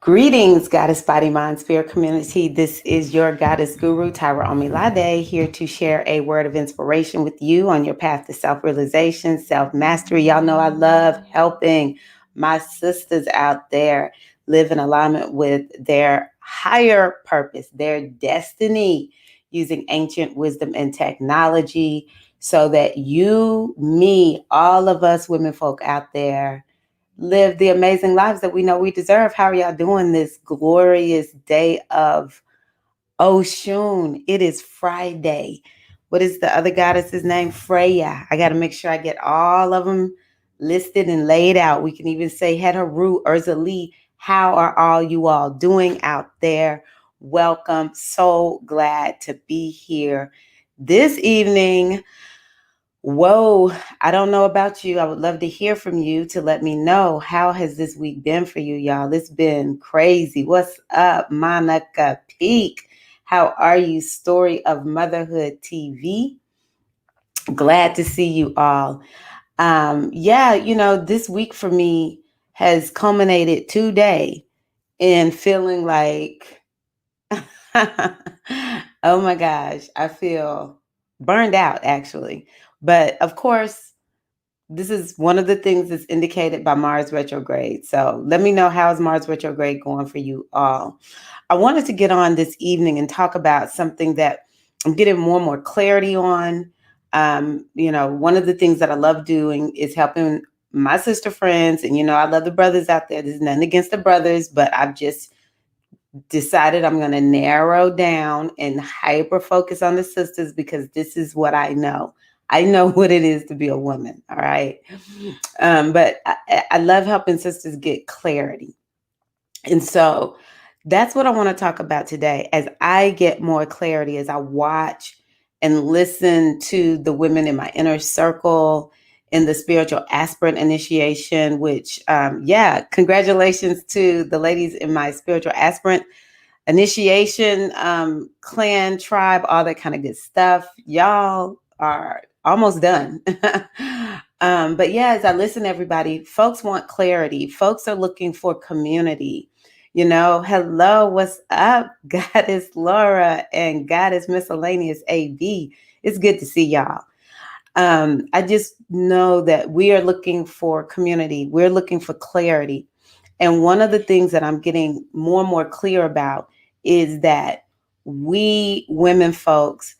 Greetings, Goddess Body Mind Spirit community. This is your Goddess Guru, Tyra Omilade, here to share a word of inspiration with you on your path to self-realization, self-mastery. Y'all know I love helping my sisters out there live in alignment with their higher purpose, their destiny, using ancient wisdom and technology so that you, me, all of us women folk out there live the amazing lives that we know we deserve. How are y'all doing this glorious day of Oshun? It is Friday. What is the other goddess's name? Freya. I got to make sure I get all of them listed and laid out. We can even say Heteru, Urza Lee. How are all you all doing out there? Welcome. So glad to be here this evening. Whoa, I don't know about you. I would love to hear from you to let me know, how has this week been for you, y'all? It's been crazy. What's up, Monica Peak? How are you? Story of Motherhood TV. Glad to see you all. This week for me has culminated today in feeling like, oh my gosh, I feel burned out actually. But of course, this is one of the things that's indicated by Mars retrograde. So let me know, how's Mars retrograde going for you all. I wanted to get on this evening and talk about something that I'm getting more and more clarity on. One of the things that I love doing is helping my sister friends. And, I love the brothers out there. There's nothing against the brothers, but I've just decided I'm going to narrow down and hyper focus on the sisters because this is what I know. I know what it is to be a woman. All right. But I love helping sisters get clarity. And so that's what I want to talk about today as I get more clarity, as I watch and listen to the women in my inner circle in the spiritual aspirant initiation, which, congratulations to the ladies in my spiritual aspirant initiation, clan, tribe, all that kind of good stuff. Y'all are almost done. But yeah, as I listen to everybody, folks want clarity. Folks are looking for community. Hello, what's up, Goddess Laura and Goddess Miscellaneous AB? It's good to see y'all. I just know that we are looking for community. We're looking for clarity. And one of the things that I'm getting more and more clear about is that we women folks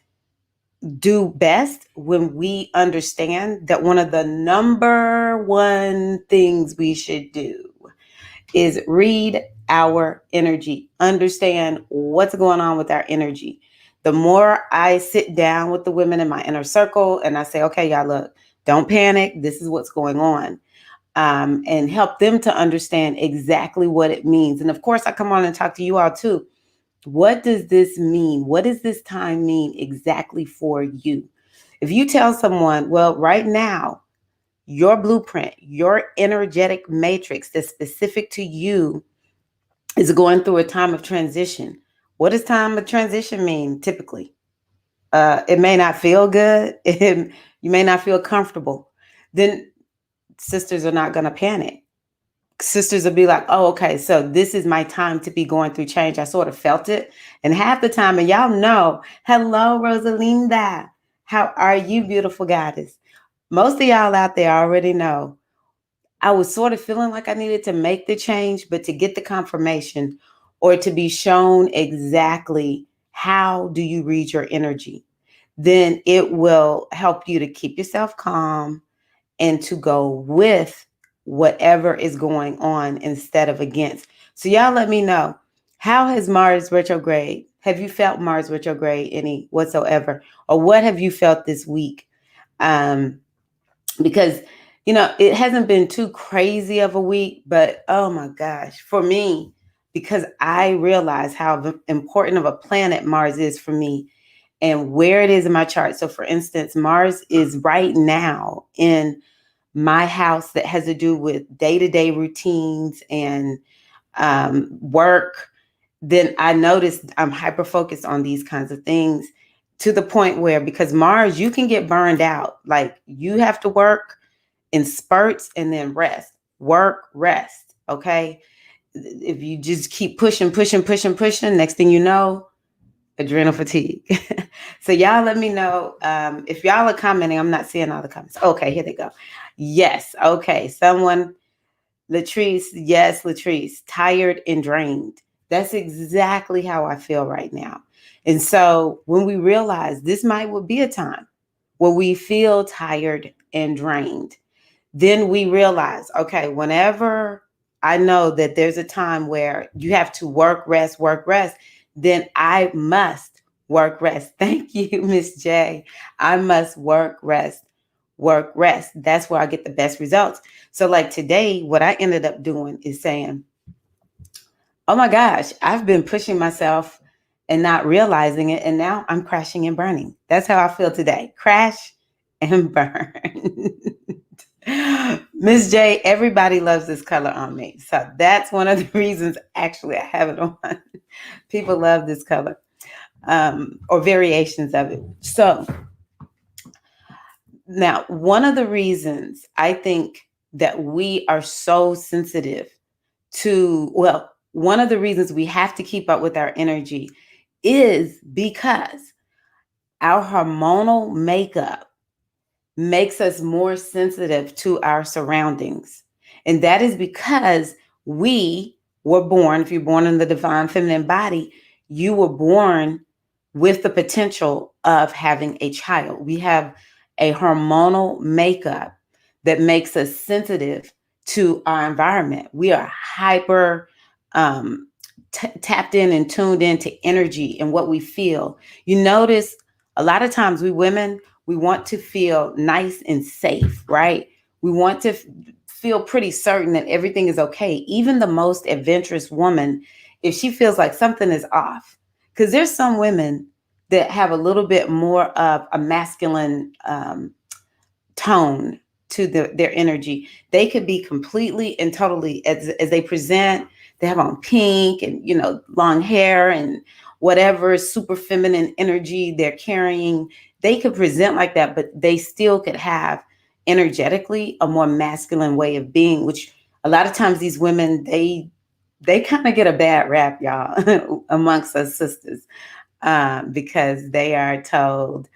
do best when we understand that one of the number one things we should do is read our energy, understand what's going on with our energy. The more I sit down with the women in my inner circle and I say, okay, y'all, look, don't panic. This is what's going on. And help them to understand exactly what it means. And of course, I come on and talk to you all too. What does this mean? What does this time mean exactly for you? If you tell someone, well, right now, your blueprint, your energetic matrix that's specific to you is going through a time of transition. What does time of transition mean typically? It may not feel good. You may not feel comfortable. Then sisters are not going to panic. Sisters will be like, oh, okay, so this is my time to be going through change. I sort of felt it. And half the time, and y'all know, hello, Rosalinda. How are you, beautiful goddess? Most of y'all out there already know I was sort of feeling like I needed to make the change, but to get the confirmation or to be shown exactly how do you read your energy, then it will help you to keep yourself calm and to go with whatever is going on instead of against. So y'all let me know, how has Mars retrograde? Have you felt Mars retrograde any whatsoever? Or what have you felt this week? Because, it hasn't been too crazy of a week, but oh my gosh, for me, because I realize how important of a planet Mars is for me and where it is in my chart. So for instance, Mars is right now in my house that has to do with day-to-day routines and work. Then I noticed I'm hyper focused on these kinds of things to the point where, because Mars, you can get burned out. Like, you have to work in spurts and then rest, work, rest. Okay. if you just keep pushing, next thing you know, adrenal fatigue. So y'all let me know if y'all are commenting. I'm not seeing all the comments. Okay, here they go. Yes. Okay. Someone, Latrice. Yes, Latrice. Tired and drained. That's exactly how I feel right now. And so when we realize this might be a time where we feel tired and drained, then we realize, okay, whenever I know that there's a time where you have to work, rest, then I must work, rest. Thank you, Miss J. I must work, rest. That's where I get the best results. So, like today, what I ended up doing is saying, oh my gosh, I've been pushing myself and not realizing it. And now I'm crashing and burning. That's how I feel today. Crash and burn. Miss J, everybody loves this color on me. So that's one of the reasons actually I have it on. People love this color or variations of it. So now, one of the reasons I think that we are so sensitive to, well, one of the reasons we have to keep up with our energy is because our hormonal makeup makes us more sensitive to our surroundings. And that is because we were born, if you're born in the divine feminine body, you were born with the potential of having a child. We have a hormonal makeup that makes us sensitive to our environment. We are hyper tapped in and tuned into energy and what we feel. You notice a lot of times we women, we want to feel nice and safe, right? We want to feel pretty certain that everything is okay. Even the most adventurous woman, if she feels like something is off, because there's some women that have a little bit more of a masculine tone to their energy. They could be completely and totally, as they present, they have on pink and, long hair and whatever super feminine energy they're carrying. They could present like that, but they still could have energetically a more masculine way of being, which a lot of times these women, they kind of get a bad rap, y'all, amongst us sisters, because they are told,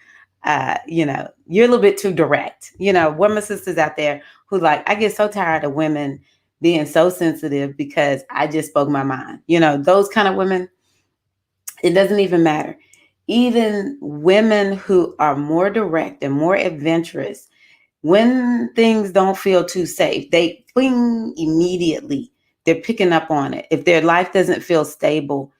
you're a little bit too direct. Women sisters out there who like, I get so tired of women being so sensitive because I just spoke my mind. Those kind of women, it doesn't even matter. Even women who are more direct and more adventurous, when things don't feel too safe, they bling immediately. They're picking up on it. If their life doesn't feel stable,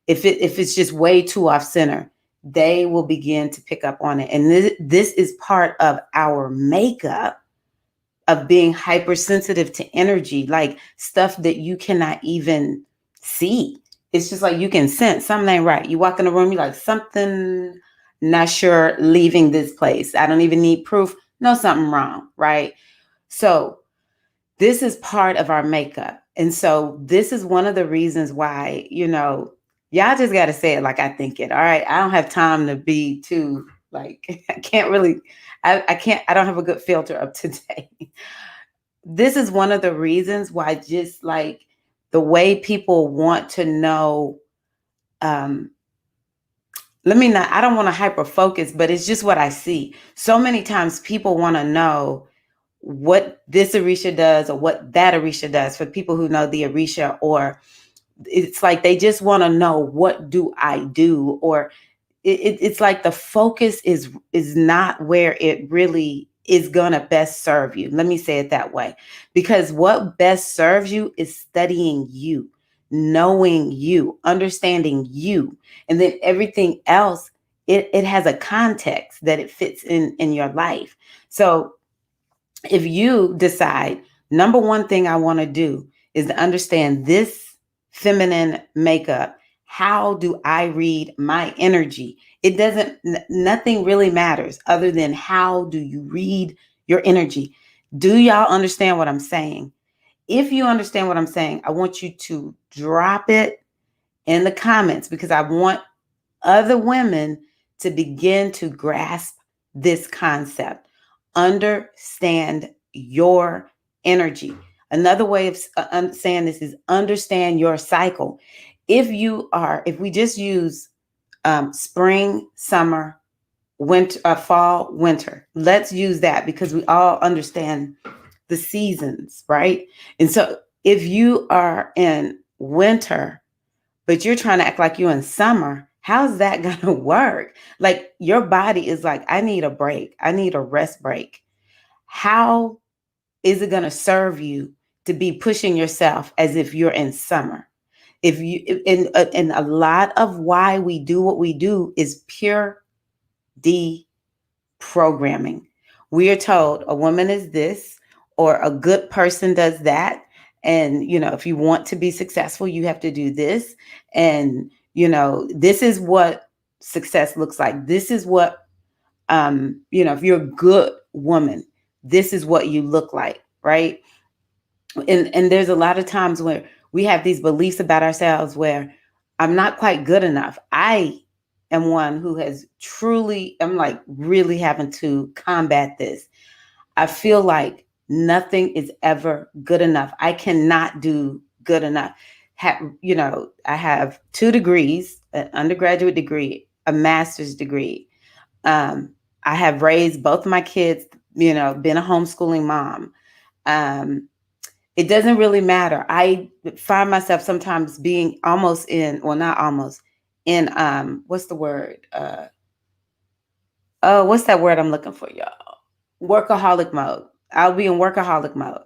if it's just way too off center, they will begin to pick up on it. And this is part of our makeup of being hypersensitive to energy, like stuff that you cannot even see. It's just like you can sense something ain't right. You walk in the room, you're like, something, not sure, leaving this place. I don't even need proof. No, something wrong, right? So this is part of our makeup. And so this is one of the reasons why, y'all just got to say it like I think it. All right. I don't have time to be too, like, I can't really, I don't have a good filter up today. This is one of the reasons why just like the way people want to know, I don't want to hyper focus, but it's just what I see. So many times people want to know what this Orisha does or what that Orisha does. For people who know the Orisha, or it's like they just want to know, what do I do? Or it's like the focus is not where it really is gonna best serve you. Let me say it that way, because what best serves you is studying you, knowing you, understanding you, and then everything else, it has a context that it fits in your life. So if you decide, number one thing I want to do is to understand this feminine makeup, how do I read my energy? It doesn't, nothing really matters other than how do you read your energy. Do y'all understand what I'm saying? If you understand what I'm saying, I want you to drop it in the comments, because I want other women to begin to grasp this concept. Understand your energy. Another way of saying this is understand your cycle. If we just use spring, summer, winter, fall, winter, let's use that because we all understand the seasons, right? And so if you are in winter, but you're trying to act like you're in summer, how's that going to work? Like your body is like, I need a break. I need a rest break. How is it going to serve you to be pushing yourself as if you're in summer? If you, and a lot of why we do what we do is pure deprogramming. We are told a woman is this or a good person does that. And, if you want to be successful, you have to do this. And, this is what success looks like. This is what, if you're a good woman, this is what you look like, right? And there's a lot of times where we have these beliefs about ourselves where I'm not quite good enough. I am one who has truly, I'm like really having to combat this. I feel like nothing is ever good enough. I cannot do good enough. I have 2 degrees, an undergraduate degree, a master's degree. I have raised both my kids, been a homeschooling mom. It doesn't really matter. I find myself sometimes being almost in, well, not almost in, what's the word? What's that word I'm looking for, y'all? Workaholic mode. I'll be in workaholic mode.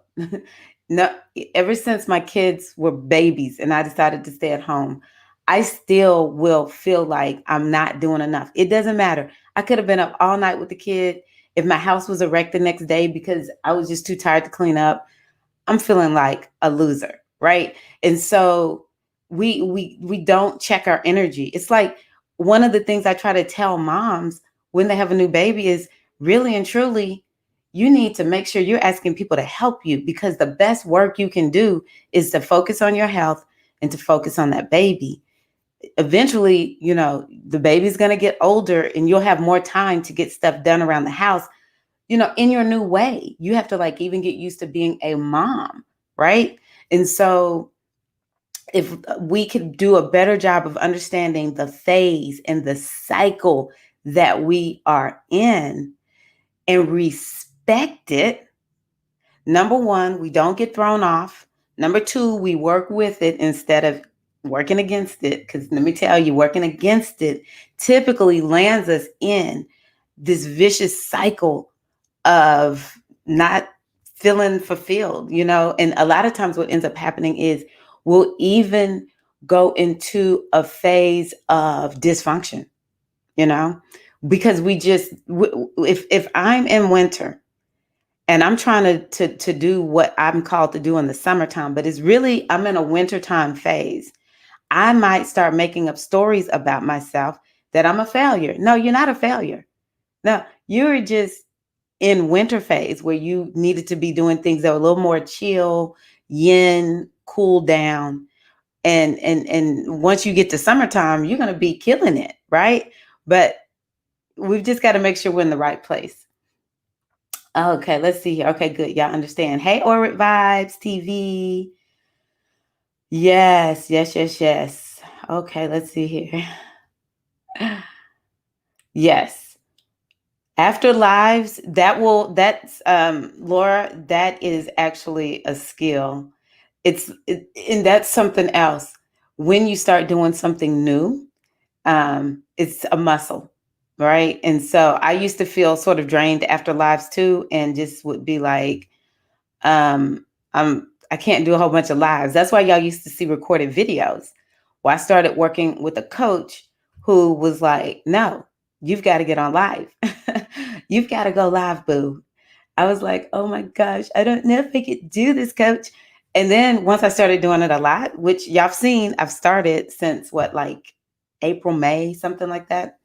No, ever since my kids were babies and I decided to stay at home, I still will feel like I'm not doing enough. It doesn't matter. I could have been up all night with the kid. If my house was a wreck the next day because I was just too tired to clean up, I'm feeling like a loser, right? And so we don't check our energy. It's like one of the things I try to tell moms when they have a new baby is really and truly, you need to make sure you're asking people to help you because the best work you can do is to focus on your health and to focus on that baby. Eventually, the baby's going to get older and you'll have more time to get stuff done around the house, in your new way. You have to like even get used to being a mom, right? And so if we could do a better job of understanding the phase and the cycle that we are in and respect it, number one, we don't get thrown off. Number two, we work with it instead of working against it. Because let me tell you, working against it typically lands us in this vicious cycle of not feeling fulfilled, and a lot of times what ends up happening is we'll even go into a phase of dysfunction, because we just, if I'm in winter and I'm trying to do what I'm called to do in the summertime, but it's really, I'm in a wintertime phase, I might start making up stories about myself that I'm a failure. No, you're not a failure. No, you're just in winter phase where you needed to be doing things that were a little more chill, yin, cool down. And once you get to summertime, you're going to be killing it, right? But we've just got to make sure we're in the right place. Okay, let's see here. Okay, good. Y'all understand. Hey, Orbit Vibes TV. Yes, yes, yes, yes. Okay, let's see here. Yes. After lives, that's Laura, that is actually a skill. And that's something else. When you start doing something new, it's a muscle, right? And so I used to feel sort of drained after lives too, and just would be like, I can't do a whole bunch of lives. That's why y'all used to see recorded videos. Well, I started working with a coach who was like, no, you've got to get on live. You've got to go live, boo. I was like, oh my gosh, I don't know if I could do this, coach. And then once I started doing it a lot, which y'all have seen, I've started since like April, May, something like that.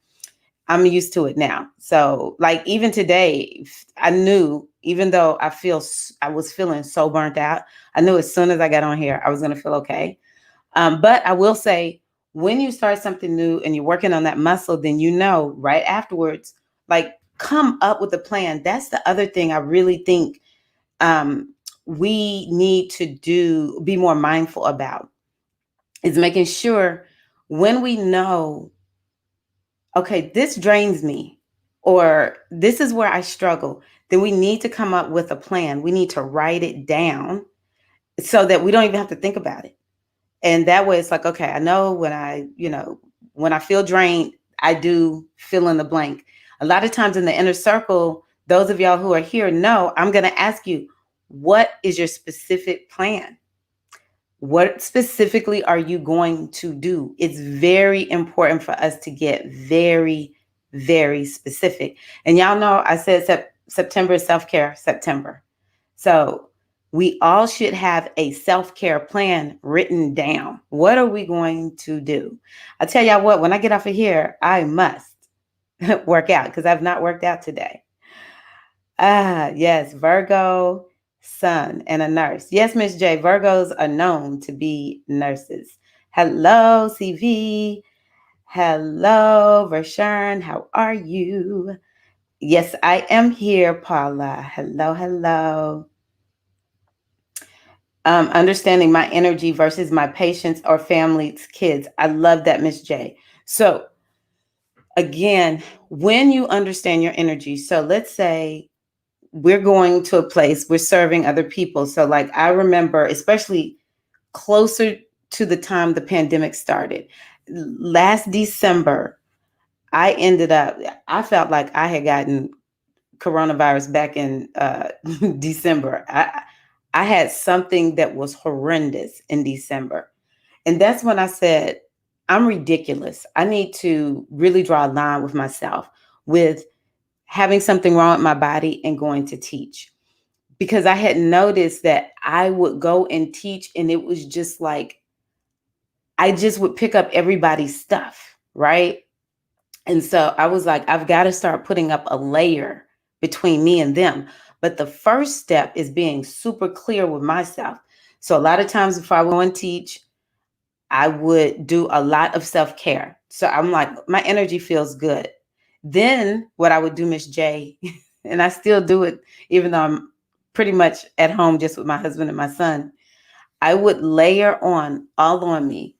I'm used to it now. So like even today, I knew, even though I was feeling so burnt out, I knew as soon as I got on here, I was going to feel okay. But I will say, when you start something new and you're working on that muscle, then right afterwards, like come up with a plan. That's the other thing I really think we need to be more mindful about is making sure when we know, okay, this drains me, or this is where I struggle, then we need to come up with a plan. We need to write it down so that we don't even have to think about it. And that way it's like, okay, I know when I feel drained, I do fill in the blank. A lot of times in the inner circle, those of y'all who are here know I'm going to ask you, what is your specific plan? What specifically are you going to do? It's very important for us to get very, very specific. And y'all know I said September is self-care September. So we all should have a self-care plan written down. What are we going to do? I tell y'all what, when I get off of here, I must work out because I've not worked out today. Ah, yes, Virgo, sun, and a nurse. Yes, Miss J, Virgos are known to be nurses. Hello, CV. Hello, Vershawn. How are you? Yes, I am here, Paula. Hello, hello. Understanding my energy versus my patients or family's kids. I love that, Miss J. So again, when you understand your energy, so let's say we're going to a place, we're serving other people. So like I remember, especially closer to the time the pandemic started, last December, I felt like I had gotten coronavirus back in December. I had something that was horrendous in December. And that's when I said, I'm ridiculous. I need to really draw a line with myself with having something wrong with my body and going to teach. Because I had noticed that I would go and teach, and it was just like, I just would pick up everybody's stuff, right? And so I was like, I've got to start putting up a layer between me and them. But the first step is being super clear with myself. So a lot of times if I go and teach, I would do a lot of self-care. So I'm like, my energy feels good. Then what I would do, Miss J, and I still do it, even though I'm pretty much at home just with my husband and my son, I would layer on all on me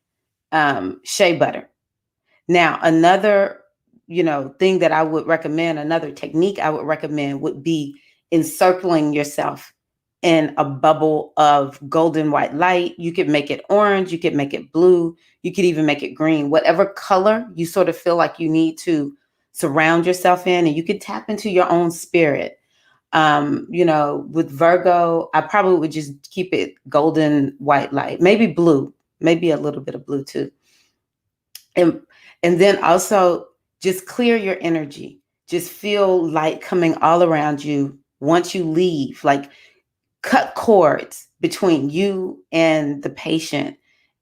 shea butter. Now, another, thing that I would recommend, another technique I would recommend would be encircling yourself in a bubble of golden white light. You could make it orange, you could make it blue, you could even make it green, whatever color you sort of feel like you need to surround yourself in, and you could tap into your own spirit. With Virgo, I probably would just keep it golden white light, maybe blue, maybe a little bit of blue too. And and then also just clear your energy. Just feel light coming all around you once you leave. Like cut cords between you and the patient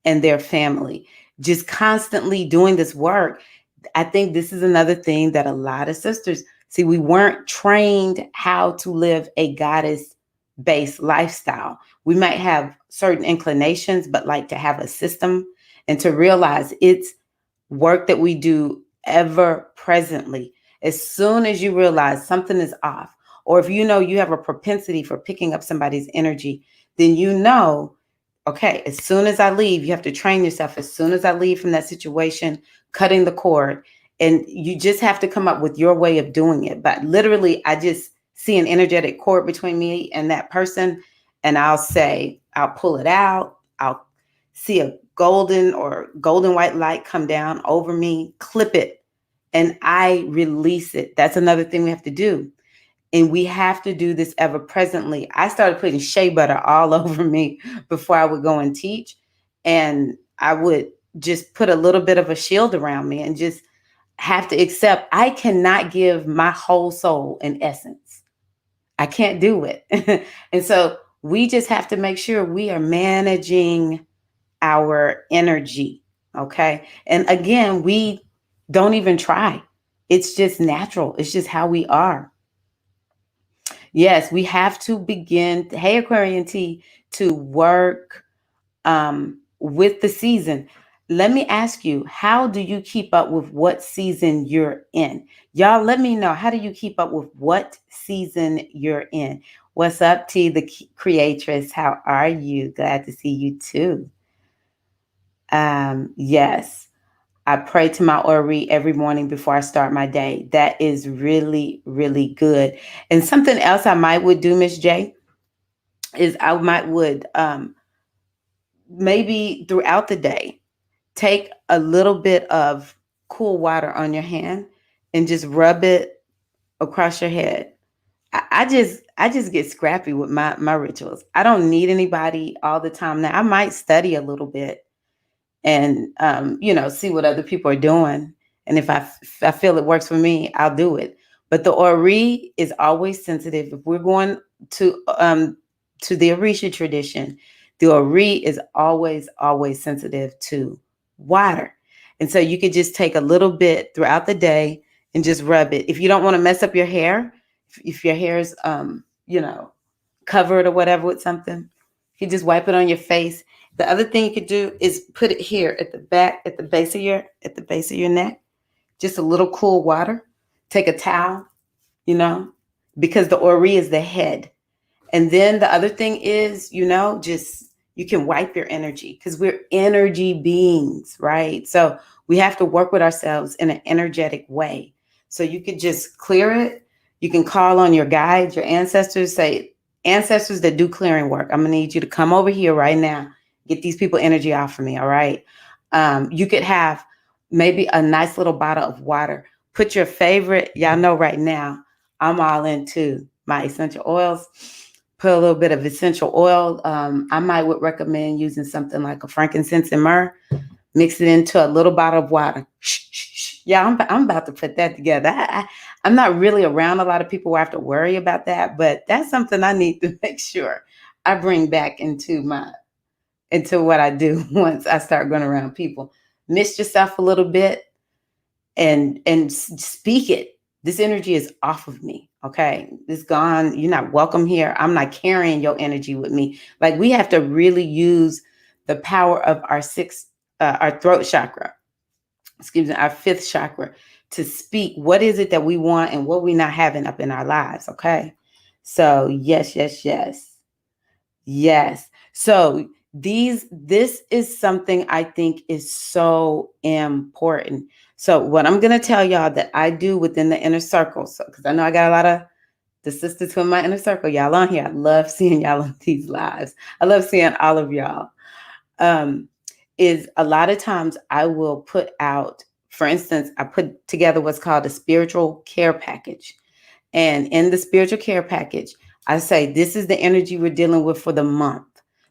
and their family. Just constantly doing this work. I think this is another thing that a lot of sisters see. We weren't trained how to live a goddess based lifestyle. We might have certain inclinations, but like to have a system and to realize it's work that we do ever presently. As soon as you realize something is off, or if you know you have a propensity for picking up somebody's energy, then okay, as soon as I leave, you have to train yourself. As soon as I leave from that situation, cutting the cord. And you just have to come up with your way of doing it. But literally, I just see an energetic cord between me and that person, and I'll pull it out. I'll see a golden white light come down over me, clip it, and I release it. That's another thing we have to do. And we have to do this ever presently. I started putting shea butter all over me before I would go and teach. And I would just put a little bit of a shield around me and just have to accept I cannot give my whole soul in essence. I can't do it. And so we just have to make sure we are managing our energy. Okay. And again, we don't even try. It's just natural. It's just how we are. Yes, we have to begin, hey, Aquarian T, to work with the season. Let me ask you, how do you keep up with what season you're in? Y'all, let me know. How do you keep up with what season you're in? What's up, T, the creatress? How are you? Glad to see you too. Yes, I pray to my Ori every morning before I start my day. That is really, really good. And something else I might would do, Miss J, is I might would maybe throughout the day take a little bit of cool water on your hand and just rub it across your head. I just get scrappy with my rituals. I don't need anybody all the time. Now I might study a little bit and see what other people are doing. And if I feel it works for me, I'll do it. But the Ori is always sensitive. If we're going to the Orisha tradition, the Ori is always sensitive to water. And so you could just take a little bit throughout the day and just rub it. If you don't want to mess up your hair, if your hair is covered or whatever with something, you just wipe it on your face. The other thing you could do is put it here at the back, at the base of your neck. Just a little cool water. Take a towel, because the Ori is the head. And then the other thing is, just you can wipe your energy because we're energy beings, right? So we have to work with ourselves in an energetic way. So you could just clear it. You can call on your guides, your ancestors, say, ancestors that do clearing work, I'm going to need you to come over here right now. Get these people energy off of me, all right? You could have maybe a nice little bottle of water. Put your favorite, y'all know right now, I'm all into my essential oils. Put a little bit of essential oil. I would recommend using something like a frankincense and myrrh. Mix it into a little bottle of water. Yeah, I'm about to put that together. I'm not really around a lot of people who have to worry about that, but that's something I need to make sure I bring back into what I do once I start going around people. Mist yourself a little bit and speak it. This energy is off of me. Okay, it's gone. You're not welcome here. I'm not carrying your energy with me. Like, we have to really use the power of our throat chakra, our fifth chakra, to speak what is it that we want and what we're not having up in our lives. Okay, so yes. So this is something I think is so important. So what I'm going to tell y'all that I do within the inner circle, so because I know I got a lot of the sisters from my inner circle, y'all on here. I love seeing y'all on these lives. I love seeing all of y'all. Is a lot of times I will put out, for instance, I put together what's called a spiritual care package. And in the spiritual care package, I say, this is the energy we're dealing with for the month.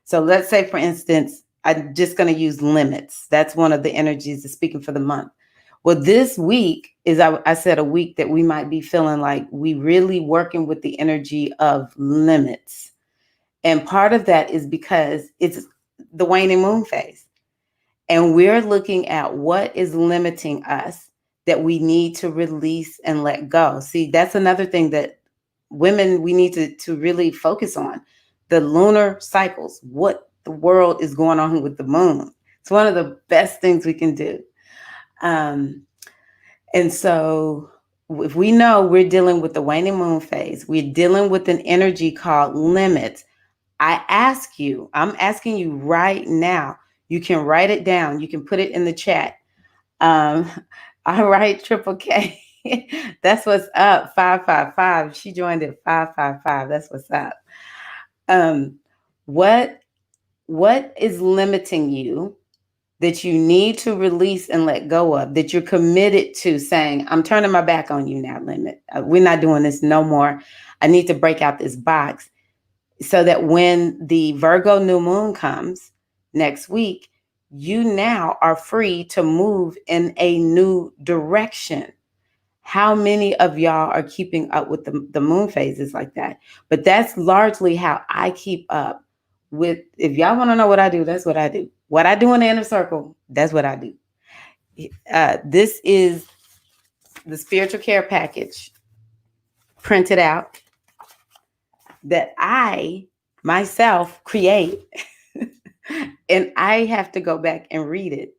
So let's say, for instance, I'm just going to use limits. That's one of the energies that's speaking for the month. Well, this week is, I said, a week that we might be feeling like we really working with the energy of limits. And part of that is because it's the waning moon phase. And we're looking at what is limiting us that we need to release and let go. See, that's another thing that women, we need to really focus on. The lunar cycles, what the world is going on with the moon. It's one of the best things we can do. And so if we know we're dealing with the waning moon phase, we're dealing with an energy called limits. I'm asking you right now, you can write it down. You can put it in the chat. All right, Triple K. That's what's up. 555. She joined at 555. That's what's up. What is limiting you that you need to release and let go of, that you're committed to saying, I'm turning my back on you now, limit. We're not doing this no more. I need to break out this box so that when the Virgo new moon comes next week, you now are free to move in a new direction. How many of y'all are keeping up with the moon phases like that? But that's largely how I keep up with. If y'all want to know what I do, that's what I do. What I do in the inner circle, that's what I do. This is the spiritual care package printed out that I myself create. And I have to go back and read it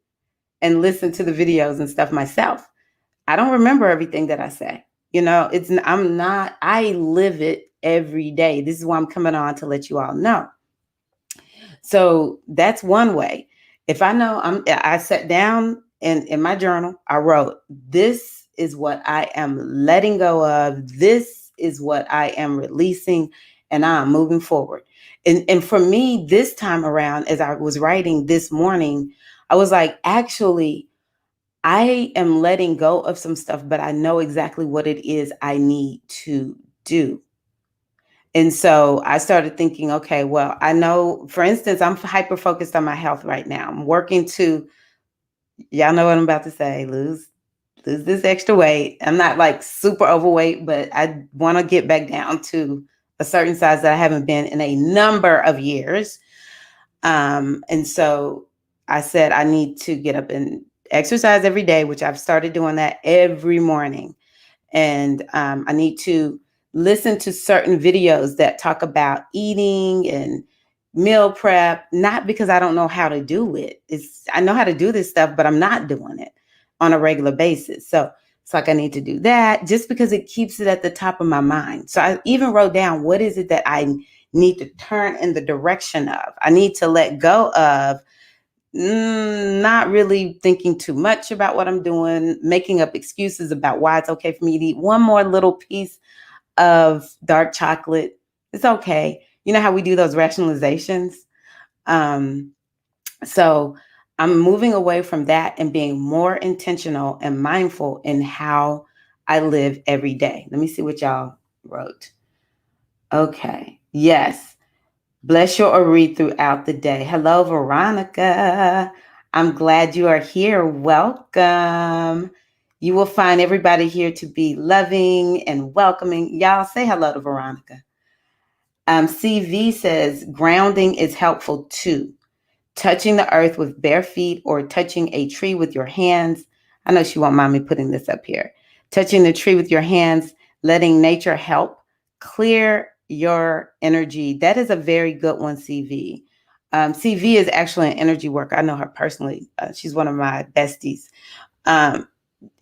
and listen to the videos and stuff myself. I don't remember everything that I say. I live it every day. This is why I'm coming on to let you all know. So that's one way. If I know I sat down and in my journal, I wrote, this is what I am letting go of. This is what I am releasing, and I'm moving forward. And for me, this time around, as I was writing this morning, I was like, actually, I am letting go of some stuff, but I know exactly what it is I need to do. And so I started thinking, okay, well, I know, for instance, I'm hyper focused on my health right now. I'm working to, y'all know what I'm about to say, lose this extra weight. I'm not like super overweight, but I want to get back down to a certain size that I haven't been in a number of years. And so I said I need to get up and exercise every day, which I've started doing that every morning. And I need to listen to certain videos that talk about eating and meal prep, not because I don't know how to do it. I know how to do this stuff, but I'm not doing it on a regular basis. So it's like I need to do that just because it keeps it at the top of my mind. So I even wrote down, what is it that I need to turn in the direction of? I need to let go of not really thinking too much about what I'm doing, making up excuses about why it's okay for me to eat one more little piece of dark chocolate. It's okay. You know how we do those rationalizations? Um, so I'm moving away from that and being more intentional and mindful in how I live every day. Let me see what y'all wrote. Okay. Yes. Bless your Ori throughout the day. Hello, Veronica. I'm glad you are here. Welcome. You will find everybody here to be loving and welcoming. Y'all say hello to Veronica. CV says grounding is helpful too. Touching the earth with bare feet or touching a tree with your hands. I know she won't mind me putting this up here. Touching the tree with your hands, letting nature help clear your energy. That is a very good one, CV. CV is actually an energy worker. I know her personally. She's one of my besties. Um,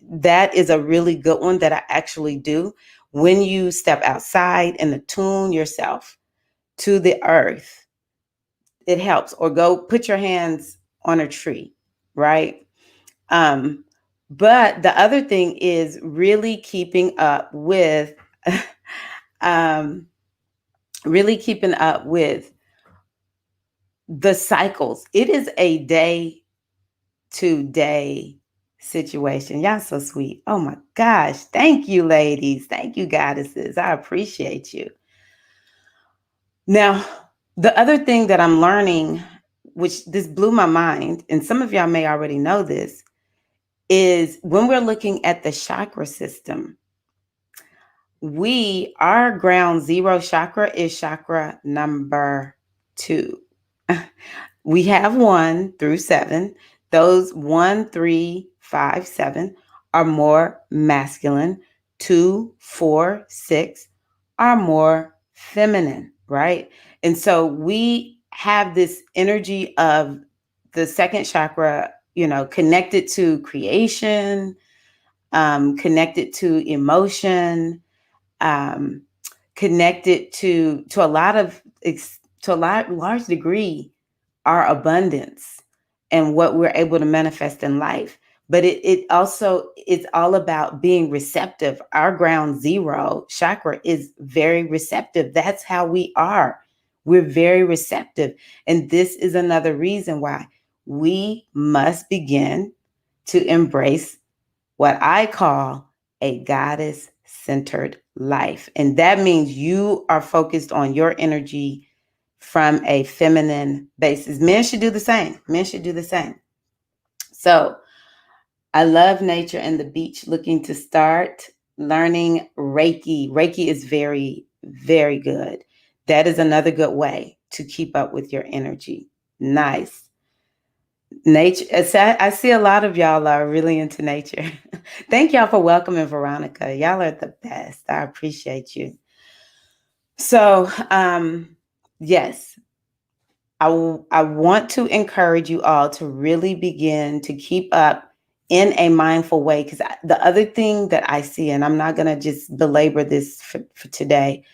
that is a really good one that I actually do. When you step outside and attune yourself to the earth, it helps. Or go put your hands on a tree, right? Um, but the other thing is really keeping up with, um, really keeping up with the cycles. It is a day to day situation. Y'all so sweet. Oh my gosh. Thank you, ladies. Thank you, goddesses. I appreciate you. Now, the other thing that I'm learning, which this blew my mind, and some of y'all may already know this, is when we're looking at the chakra system, our ground zero chakra is chakra number 2. We have 1 through 7. Those 1, 3, 5, 7 are more masculine. 2, 4, 6 are more feminine, right? And so we have this energy of the second chakra, connected to creation, connected to emotion, um, connected to a lot of to a large degree our abundance and what we're able to manifest in life. But it also, it's all about being receptive. Our ground zero chakra is very receptive. That's how we are. We're very receptive. And this is another reason why we must begin to embrace what I call a goddess centered life. And that means you are focused on your energy from a feminine basis. Men should do the same. Men should do the same. So I love nature and the beach. Looking to start learning Reiki. Reiki is very, very good. That is another good way to keep up with your energy. Nice. Nature. I see a lot of y'all are really into nature. Thank y'all for welcoming Veronica. Y'all are the best. I appreciate you. So, yes, I want to encourage you all to really begin to keep up in a mindful way. Because the other thing that I see, and I'm not going to just belabor this for today,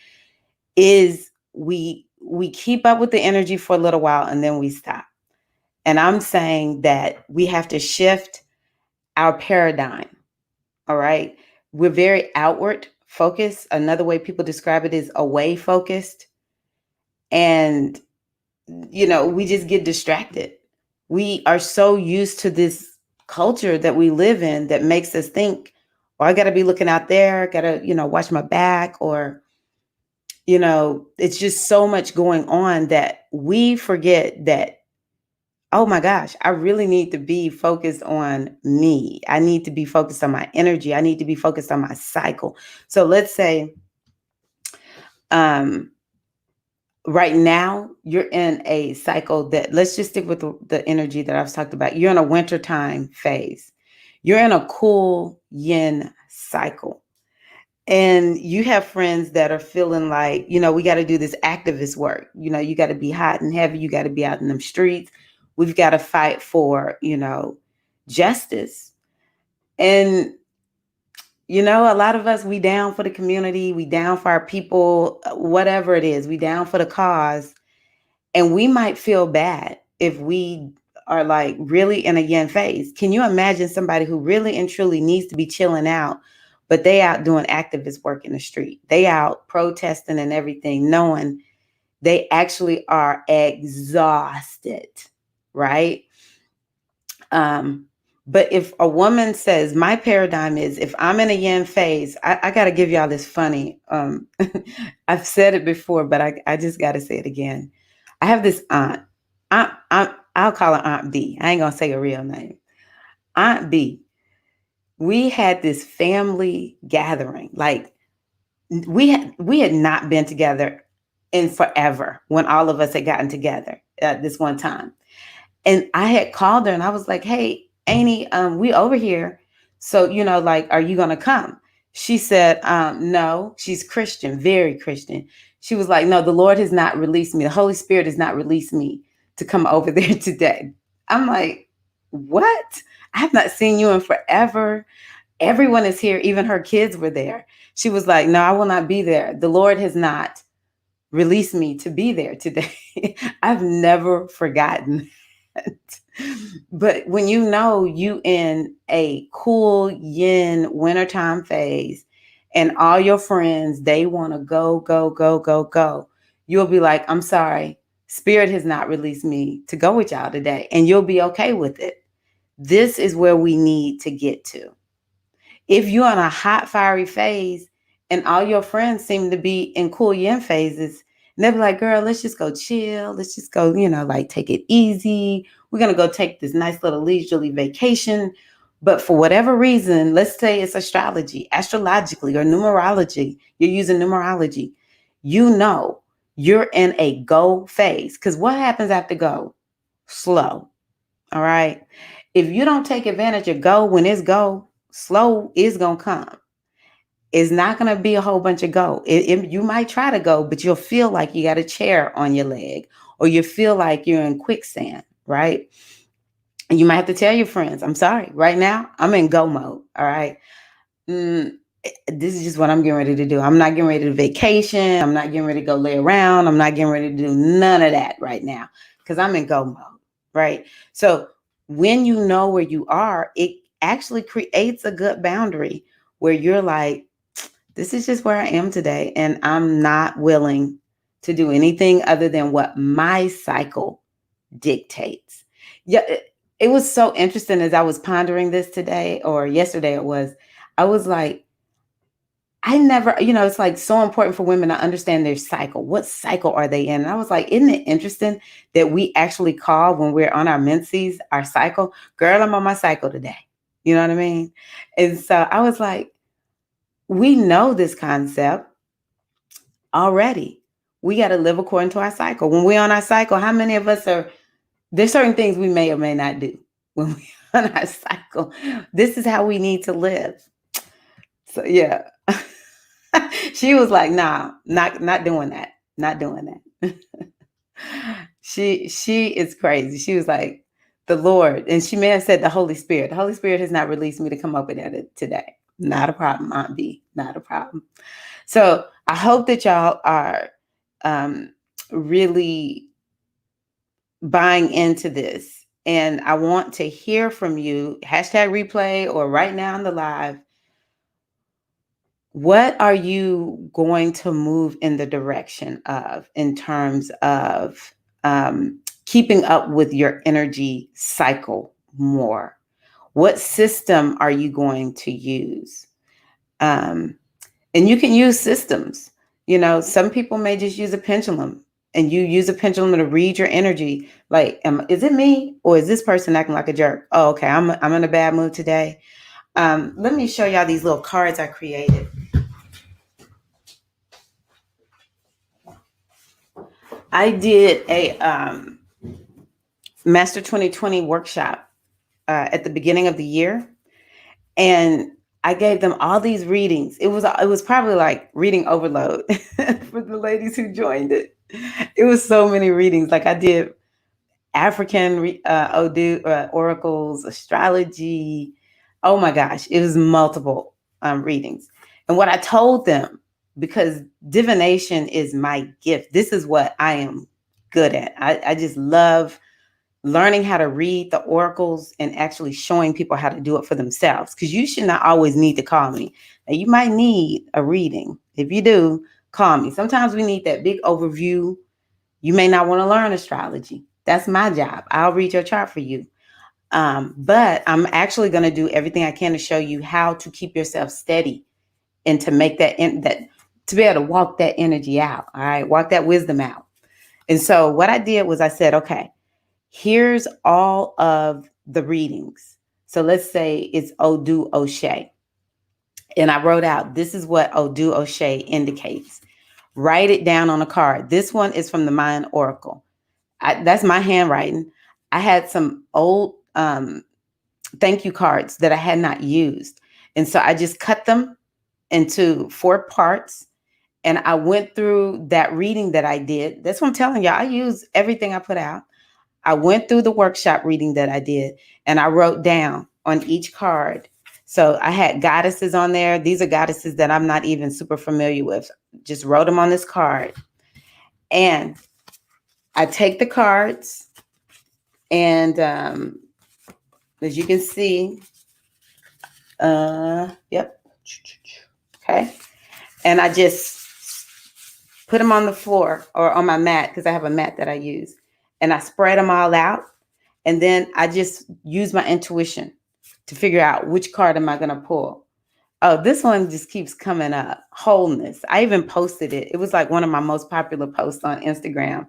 is we keep up with the energy for a little while and then we stop. And I'm saying that we have to shift our paradigm. All right. We're very outward focused. Another way people describe it is away focused. And, we just get distracted. We are so used to this culture that we live in that makes us think, oh, I got to be looking out there, got to, watch my back, or, it's just so much going on that we forget that, oh my gosh, I really need to be focused on me. I need to be focused on my energy. I need to be focused on my cycle. So let's say, um, right now you're in a cycle that, let's just stick with the energy that I've talked about. You're in a wintertime phase. You're in a cool yin cycle. And you have friends that are feeling like, we got to do this activist work. You got to be hot and heavy. You got to be out in them streets. We've got to fight for, justice. And, a lot of us, we down for the community. We down for our people, whatever it is. We down for the cause. And we might feel bad if we are like really in a yin phase. Can you imagine somebody who really and truly needs to be chilling out, but they out doing activist work in the street? They out protesting and everything, knowing they actually are exhausted, right? But if a woman says, my paradigm is, if I'm in a yin phase, I got to give y'all this funny, I've said it before, but I just got to say it again. I have this aunt. I'll call her Aunt B. I ain't going to say her real name. Aunt B. We had this family gathering. Like we had not been together in forever when all of us had gotten together at this one time. And I had called her and I was like, hey, Annie, we over here. So, like, are you going to come? She said, no, she's Christian, very Christian. She was like, no, the Lord has not released me. The Holy Spirit has not released me to come over there today. I'm like, what? I have not seen you in forever. Everyone is here. Even her kids were there. She was like, no, I will not be there. The Lord has not released me to be there today. I've never forgotten. But when you in a cool yin wintertime phase and all your friends, they want to go, go, go, go, go, you'll be like, I'm sorry, Spirit has not released me to go with y'all today. And you'll be okay with it. This is where we need to get to. If you're on a hot, fiery phase and all your friends seem to be in cool yin phases, and they'll be like, girl, let's just go chill. Let's just go, like take it easy. We're going to go take this nice little leisurely vacation. But for whatever reason, let's say it's astrologically or numerology. You're using numerology. You're in a go phase. Because what happens after go? Slow. All right. If you don't take advantage of go when it's go, slow is going to come. It's not going to be a whole bunch of go. You might try to go, but you'll feel like you got a chair on your leg, or you feel like you're in quicksand, right? And you might have to tell your friends, I'm sorry, right now, I'm in go mode, all right? This is just what I'm getting ready to do. I'm not getting ready to vacation. I'm not getting ready to go lay around. I'm not getting ready to do none of that right now because I'm in go mode, right? So when you know where you are, it actually creates a good boundary where you're like, this is just where I am today. And I'm not willing to do anything other than what my cycle dictates. Yeah, it was so interesting as I was pondering this today or yesterday I was like, I never, it's like so important for women to understand their cycle. What cycle are they in? And I was like, isn't it interesting that we actually call when we're on our menses, our cycle? Girl, I'm on my cycle today. You know what I mean? And so I was like, we know this concept already. We got to live according to our cycle. When we're on our cycle, how many of us there's certain things we may or may not do when we're on our cycle. This is how we need to live. So yeah. She was like, nah, not doing that. Not doing that. She is crazy. She was like, the Lord, and she may have said the Holy Spirit. The Holy Spirit has not released me to come up with that today. Not a problem, Aunt B. Not a problem. So I hope that y'all are um, really buying into this. And I want to hear from you, hashtag replay or right now in the live. What are you going to move in the direction of in terms of keeping up with your energy cycle more? What system are you going to use? Um, and you can use systems. You know, some people may just use a pendulum, and you use a pendulum to read your energy. Like, is it me or is this person acting like a jerk? Oh, okay, I'm in a bad mood today. Let me show y'all these little cards I created. I did a Master 2020 workshop at the beginning of the year, and I gave them all these readings. It was probably like reading overload for the ladies who joined it. It was so many readings. Like I did African Odu oracles, astrology. Oh my gosh, it was multiple readings. And what I told them, because divination is my gift. This is what I am good at. I just love learning how to read the oracles and actually showing people how to do it for themselves. Because you should not always need to call me. Now, you might need a reading. If you do, call me. Sometimes we need that big overview. You may not want to learn astrology. That's my job. I'll read your chart for you. But I'm actually going to do everything I can to show you how to keep yourself steady and to make that to be able to walk that energy out. All right, walk that wisdom out. And so what I did was I said, okay, here's all of the readings. So let's say it's Odu Oshe. And I wrote out, this is what Odu Oshe indicates. Write it down on a card. This one is from the Mayan Oracle. That's my handwriting. I had some old thank you cards that I had not used. And so I just cut them into 4 parts. And I went through that reading that I did. That's what I'm telling you. I use everything I put out. I went through the workshop reading that I did, and I wrote down on each card. So I had goddesses on there. These are goddesses that I'm not even super familiar with. Just wrote them on this card. And I take the cards, and as you can see, yep. Okay. And I just put them on the floor or on my mat, because I have a mat that I use. And I spread them all out. And then I just use my intuition to figure out which card am I going to pull. Oh, this one just keeps coming up. Wholeness. I even posted it. It was like one of my most popular posts on Instagram.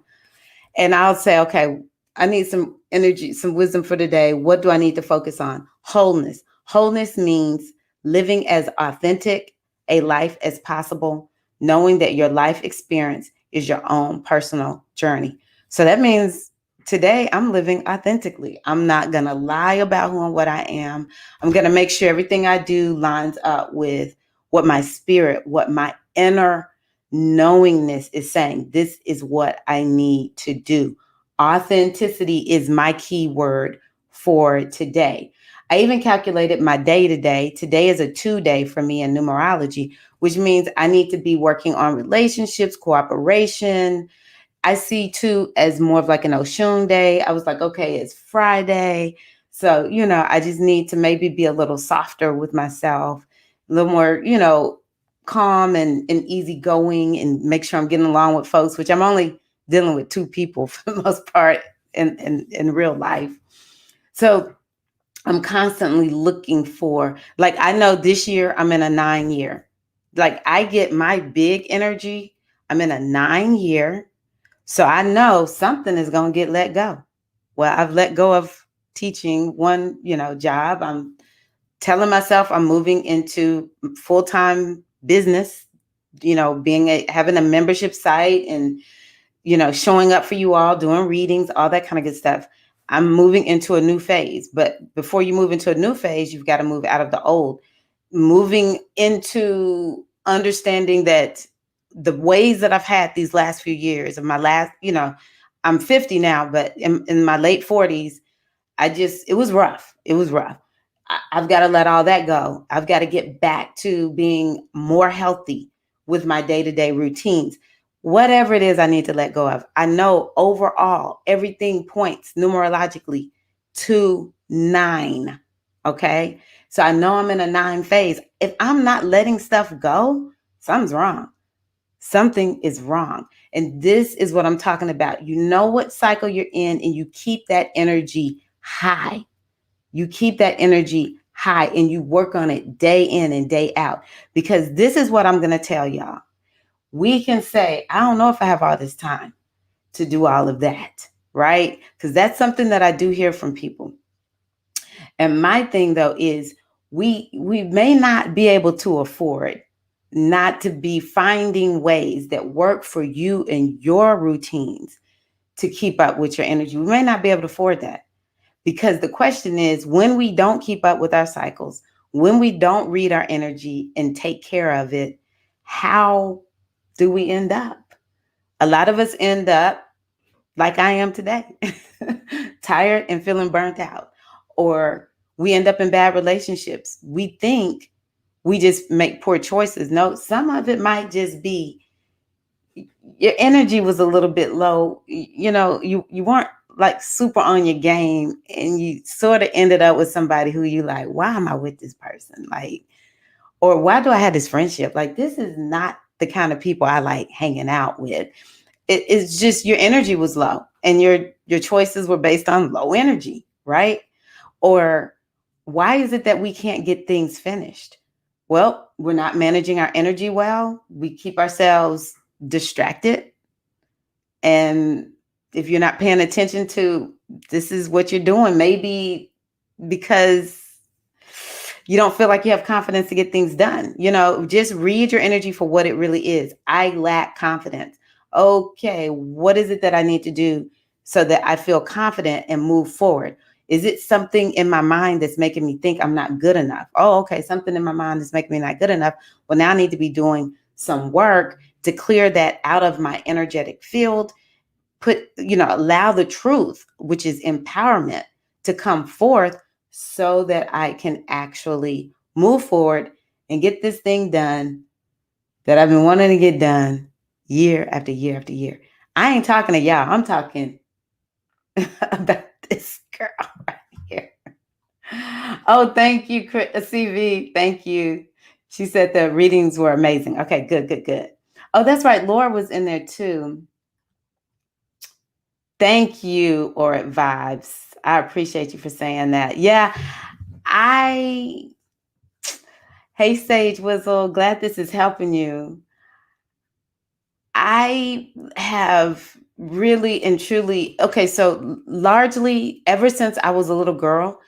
And I'll say, okay, I need some energy, some wisdom for today. What do I need to focus on? Wholeness. Wholeness means living as authentic a life as possible, knowing that your life experience is your own personal journey. So that means today I'm living authentically. I'm not going to lie about who and what I am. I'm going to make sure everything I do lines up with what my spirit, what my inner knowingness is saying. This is what I need to do. Authenticity is my key word for today. I even calculated my day today. Today is a 2-day for me in numerology, which means I need to be working on relationships, cooperation. I see 2 as more of like an Oshun day. I was like, okay, it's Friday. So, I just need to maybe be a little softer with myself, a little more, calm and easygoing, and make sure I'm getting along with folks, which I'm only dealing with 2 people for the most part in real life. So I'm constantly looking for, like, I know this year I'm in a 9 year. Like, I get my big energy. I'm in a 9 year. So I know something is going to get let go. Well, I've let go of teaching one, job. I'm telling myself I'm moving into full-time business, having a membership site and, showing up for you all, doing readings, all that kind of good stuff. I'm moving into a new phase. But before you move into a new phase, you've got to move out of the old. Moving into understanding that the ways that I've had these last few years of my last, I'm 50 now, but in my late 40s, it was rough. It was rough. I've got to let all that go. I've got to get back to being more healthy with my day-to-day routines. Whatever it is I need to let go of. I know overall everything points numerologically to 9. Okay. So I know I'm in a 9 phase. If I'm not letting stuff go, something's wrong. Something is wrong. And this is what I'm talking about. You know what cycle you're in, and you keep that energy high. You keep that energy high and you work on it day in and day out. Because this is what I'm going to tell y'all. We can say, I don't know if I have all this time to do all of that, right? Because that's something that I do hear from people. And my thing though is we may not be able to afford not to be finding ways that work for you and your routines to keep up with your energy. We may not be able to afford that, because the question is, when we don't keep up with our cycles, when we don't read our energy and take care of it, how do we end up? A lot of us end up like I am today, tired and feeling burnt out. Or we end up in bad relationships. We think we just make poor choices. No, some of it might just be your energy was a little bit low. You weren't like super on your game, and you sort of ended up with somebody who you like, why am I with this person? Like, or why do I have this friendship? Like, this is not the kind of people I like hanging out with. It's just your energy was low, and your choices were based on low energy, right? Or why is it that we can't get things finished? Well, we're not managing our energy well. We keep ourselves distracted. And if you're not paying attention to this is what you're doing, maybe because you don't feel like you have confidence to get things done. Just read your energy for what it really is. I lack confidence. Okay, what is it that I need to do so that I feel confident and move forward? Is it something in my mind that's making me think I'm not good enough? Oh, okay, something in my mind is making me not good enough. Well, now I need to be doing some work to clear that out of my energetic field. Allow the truth, which is empowerment, to come forth so that I can actually move forward and get this thing done that I've been wanting to get done year after year after year. I ain't talking to y'all. I'm talking about this girl right here. Oh, thank you, CV. Thank you. She said the readings were amazing. Okay, good, good, good. Oh, that's right. Laura was in there too. Thank you, Aura Vibes. I appreciate you for saying that. Yeah, hey, Sage Whistle, glad this is helping you. I have really and truly, okay, so largely ever since I was a little girl,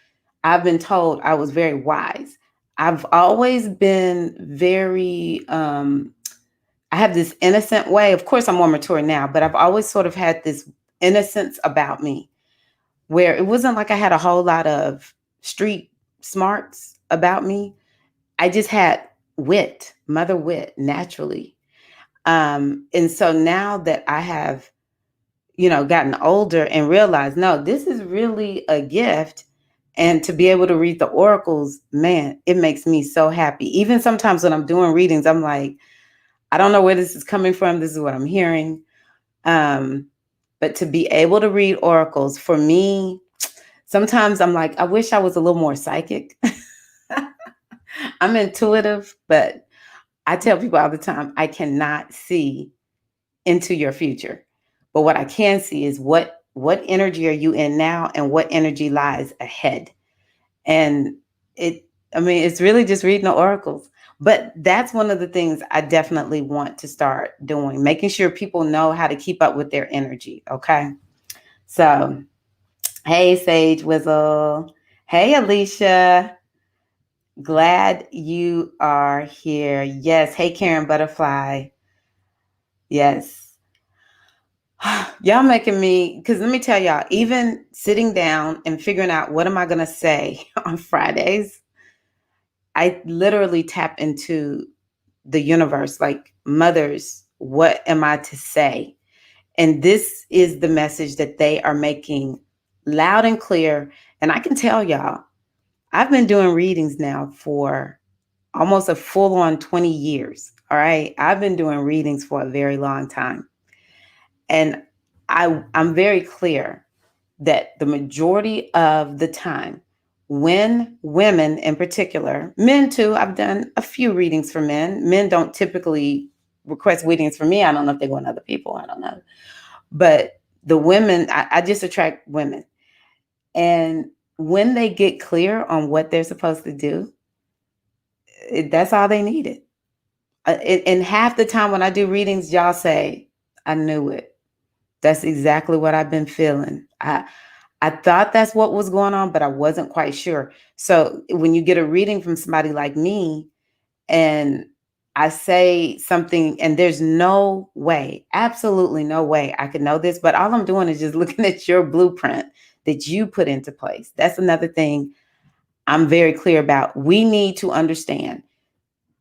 I've been told I was very wise. I've always been very, I have this innocent way. Of course, I'm more mature now, but I've always sort of had this innocence about me, where it wasn't like I had a whole lot of street smarts about me. I just had wit, mother wit, naturally. And so now that I have, gotten older and realized, no, this is really a gift. And to be able to read the oracles, man, it makes me so happy. Even sometimes when I'm doing readings, I'm like, I don't know where this is coming from. This is what I'm hearing. But to be able to read oracles, for me, sometimes I'm like, I wish I was a little more psychic. I'm intuitive, but I tell people all the time, I cannot see into your future. But what I can see is what energy are you in now and what energy lies ahead. And it's really just reading the oracles. But that's one of the things I definitely want to start doing, making sure people know how to keep up with their energy. Okay. So, hey, Sage Whistle. Hey, Alicia. Glad you are here. Yes. Hey, Karen Butterfly. Yes. Y'all making me, because let me tell y'all, even sitting down and figuring out what am I going to say on Fridays, I literally tap into the universe, like, mothers, what am I to say? And this is the message that they are making loud and clear. And I can tell y'all, I've been doing readings now for almost a full on 20 years. All right. I've been doing readings for a very long time. And I'm very clear that the majority of the time, when women in particular, men too, I've done a few readings for men. Men don't typically request readings for me. I don't know if they want other people. I don't know. But the women, I just attract women. And when they get clear on what they're supposed to do, that's all they needed. And half the time when I do readings, y'all say, I knew it. That's exactly what I've been feeling. I thought that's what was going on, but I wasn't quite sure. So when you get a reading from somebody like me and I say something and there's no way, absolutely no way I could know this, but all I'm doing is just looking at your blueprint that you put into place. That's another thing I'm very clear about. We need to understand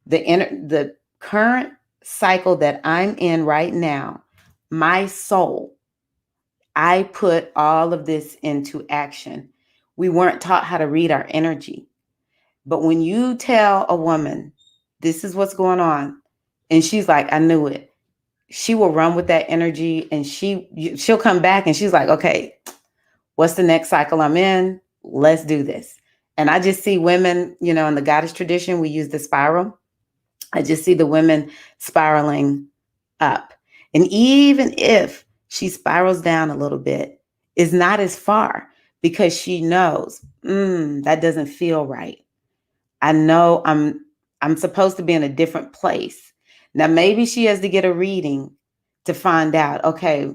the current cycle that I'm in right now. My soul, I put all of this into action. We weren't taught how to read our energy. But when you tell a woman, this is what's going on, and she's like, I knew it, she will run with that energy and she'll come back and she's like, okay, what's the next cycle I'm in? Let's do this. And I just see women, in the goddess tradition, we use the spiral. I just see the women spiraling up. And even if she spirals down a little bit, it's not as far because she knows, that doesn't feel right. I know I'm supposed to be in a different place. Now maybe she has to get a reading to find out, okay,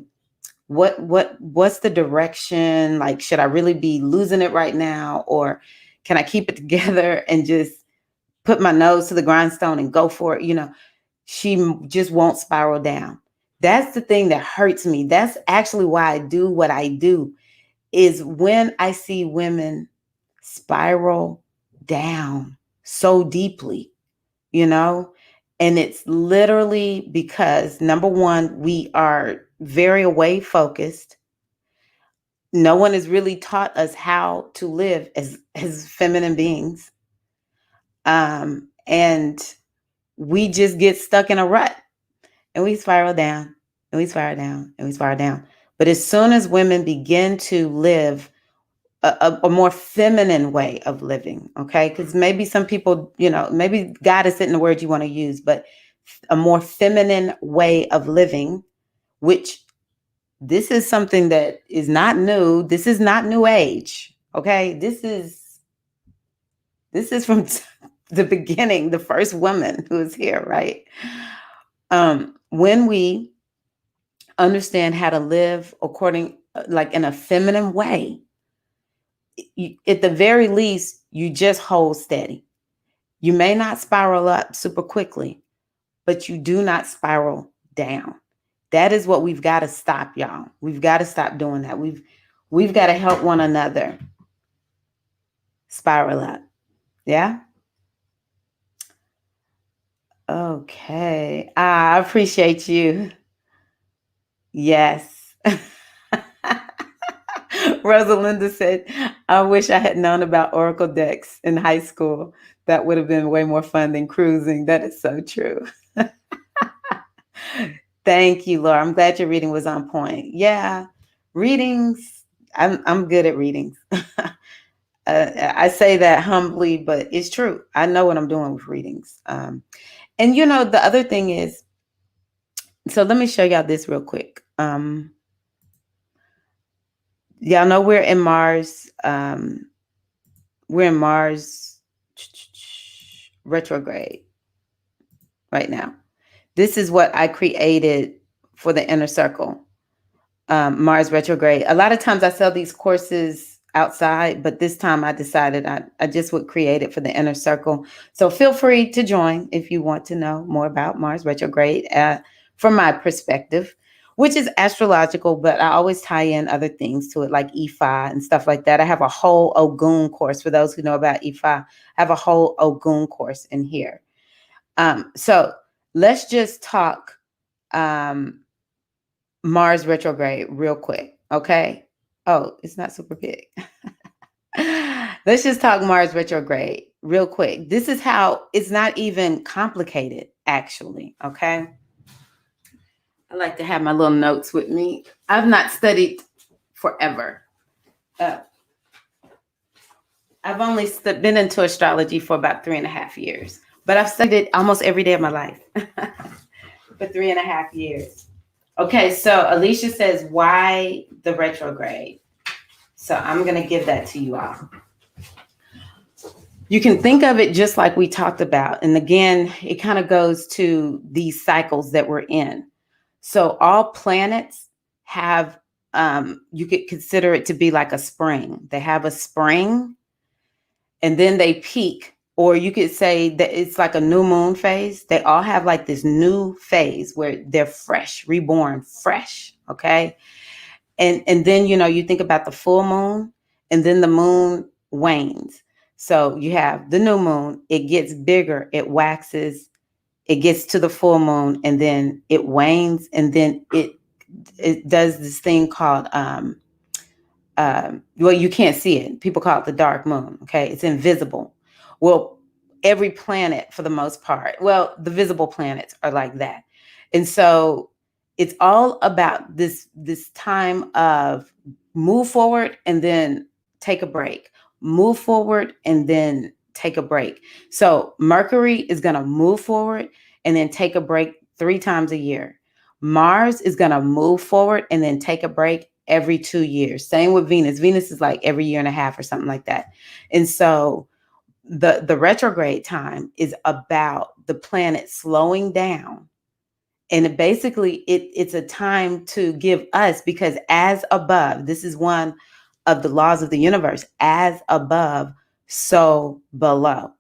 what's the direction? Like, should I really be losing it right now? Or can I keep it together and just put my nose to the grindstone and go for it? She just won't spiral down. That's the thing that hurts me. That's actually why I do what I do, is when I see women spiral down so deeply, and it's literally because, number one, we are very away focused. No one has really taught us how to live as feminine beings. And we just get stuck in a rut and we spiral down and we spiral down and we spiral down. But as soon as women begin to live a more feminine way of living, okay? Because maybe some people, maybe God isn't the word you want to use, but a more feminine way of living, which this is something that is not new. This is not new age, okay? This is from the beginning, the first woman who is here, right? When we understand how to live according, like in a feminine way, at the very least, you just hold steady. You may not spiral up super quickly, but you do not spiral down. That is what we've got to stop, y'all. We've got to stop doing that. We've got to help one another spiral up. Yeah. Okay. I appreciate you. Yes. Rosalinda said, I wish I had known about Oracle decks in high school. That would have been way more fun than cruising. That is so true. Thank you, Laura. I'm glad your reading was on point. Yeah, readings. I'm good at readings. I say that humbly, but it's true. I know what I'm doing with readings. And the other thing is, so let me show y'all this real quick. Y'all know we're in Mars. We're in Mars retrograde right now. This is what I created for the inner circle. Mars retrograde. A lot of times I sell these courses outside, but this time I decided I just would create it for the inner circle. So feel free to join if you want to know more about Mars retrograde from my perspective, which is astrological, but I always tie in other things to it, like Ifa and stuff like that. I have a whole Ogun course. For those who know about Ifa, I have a whole Ogun course in here. So let's just talk Mars retrograde real quick, okay? Oh, it's not super big. Let's just talk Mars retrograde real quick. This is how it's not even complicated. actually. Okay. I like to have my little notes with me. I've not studied forever. Uh, I've only been into astrology for about 3.5 years, but I've studied it almost every day of my life for 3.5 years. Okay, so Alicia says, why the retrograde? So I'm going to give that to you all. You can think of it just like we talked about. And again, it kind of goes to these cycles that we're in. So all planets have, you could consider it to be like a spring. They have a spring and then they peak, or you could say that it's like a new moon phase. They all have like this new phase where they're fresh, reborn, fresh. Okay. And then, you think about the full moon, and then the moon wanes. So you have the new moon, it gets bigger, it waxes, it gets to the full moon, and then it wanes, and then it does this thing called well, you can't see it. People call it the dark moon. Okay, it's invisible. Well, every planet, for the most part, well, the visible planets are like that, and so it's all about this time of move forward and then take a break, move forward and then take a break. So Mercury is going to move forward and then take a break 3 times a year. Mars is going to move forward and then take a break every 2 years. Same with Venus. Venus is like every year and a half or something like that. And so the retrograde time is about the planet slowing down. And it's a time to give us, because as above, this is one of the laws of the universe, as above, so below.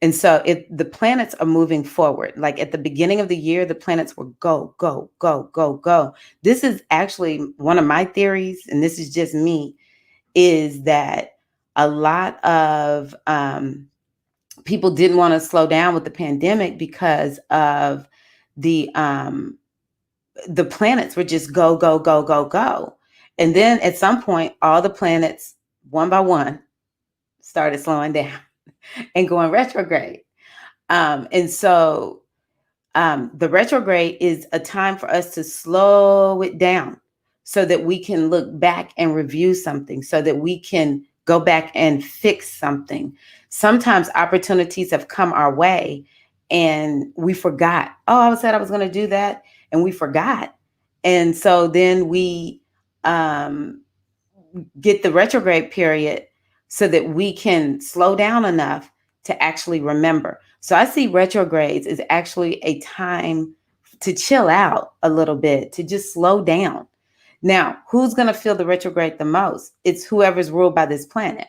And so the planets are moving forward. Like at the beginning of the year, the planets were go, go, go, go, go. This is actually one of my theories, and this is just me, is that a lot of people didn't want to slow down with the pandemic because of the planets were just go, go, go, go, go. And then at some point, all the planets, one by one, started slowing down and going retrograde. And so the retrograde is a time for us to slow it down so that we can look back and review something, so that we can go back and fix something. Sometimes opportunities have come our way and we forgot. Oh, I said I was going to do that, and we forgot. And so then we get the retrograde period so that we can slow down enough to actually remember. So I see retrogrades as actually a time to chill out a little bit, to just slow down. Now, who's going to feel the retrograde the most? It's whoever's ruled by this planet.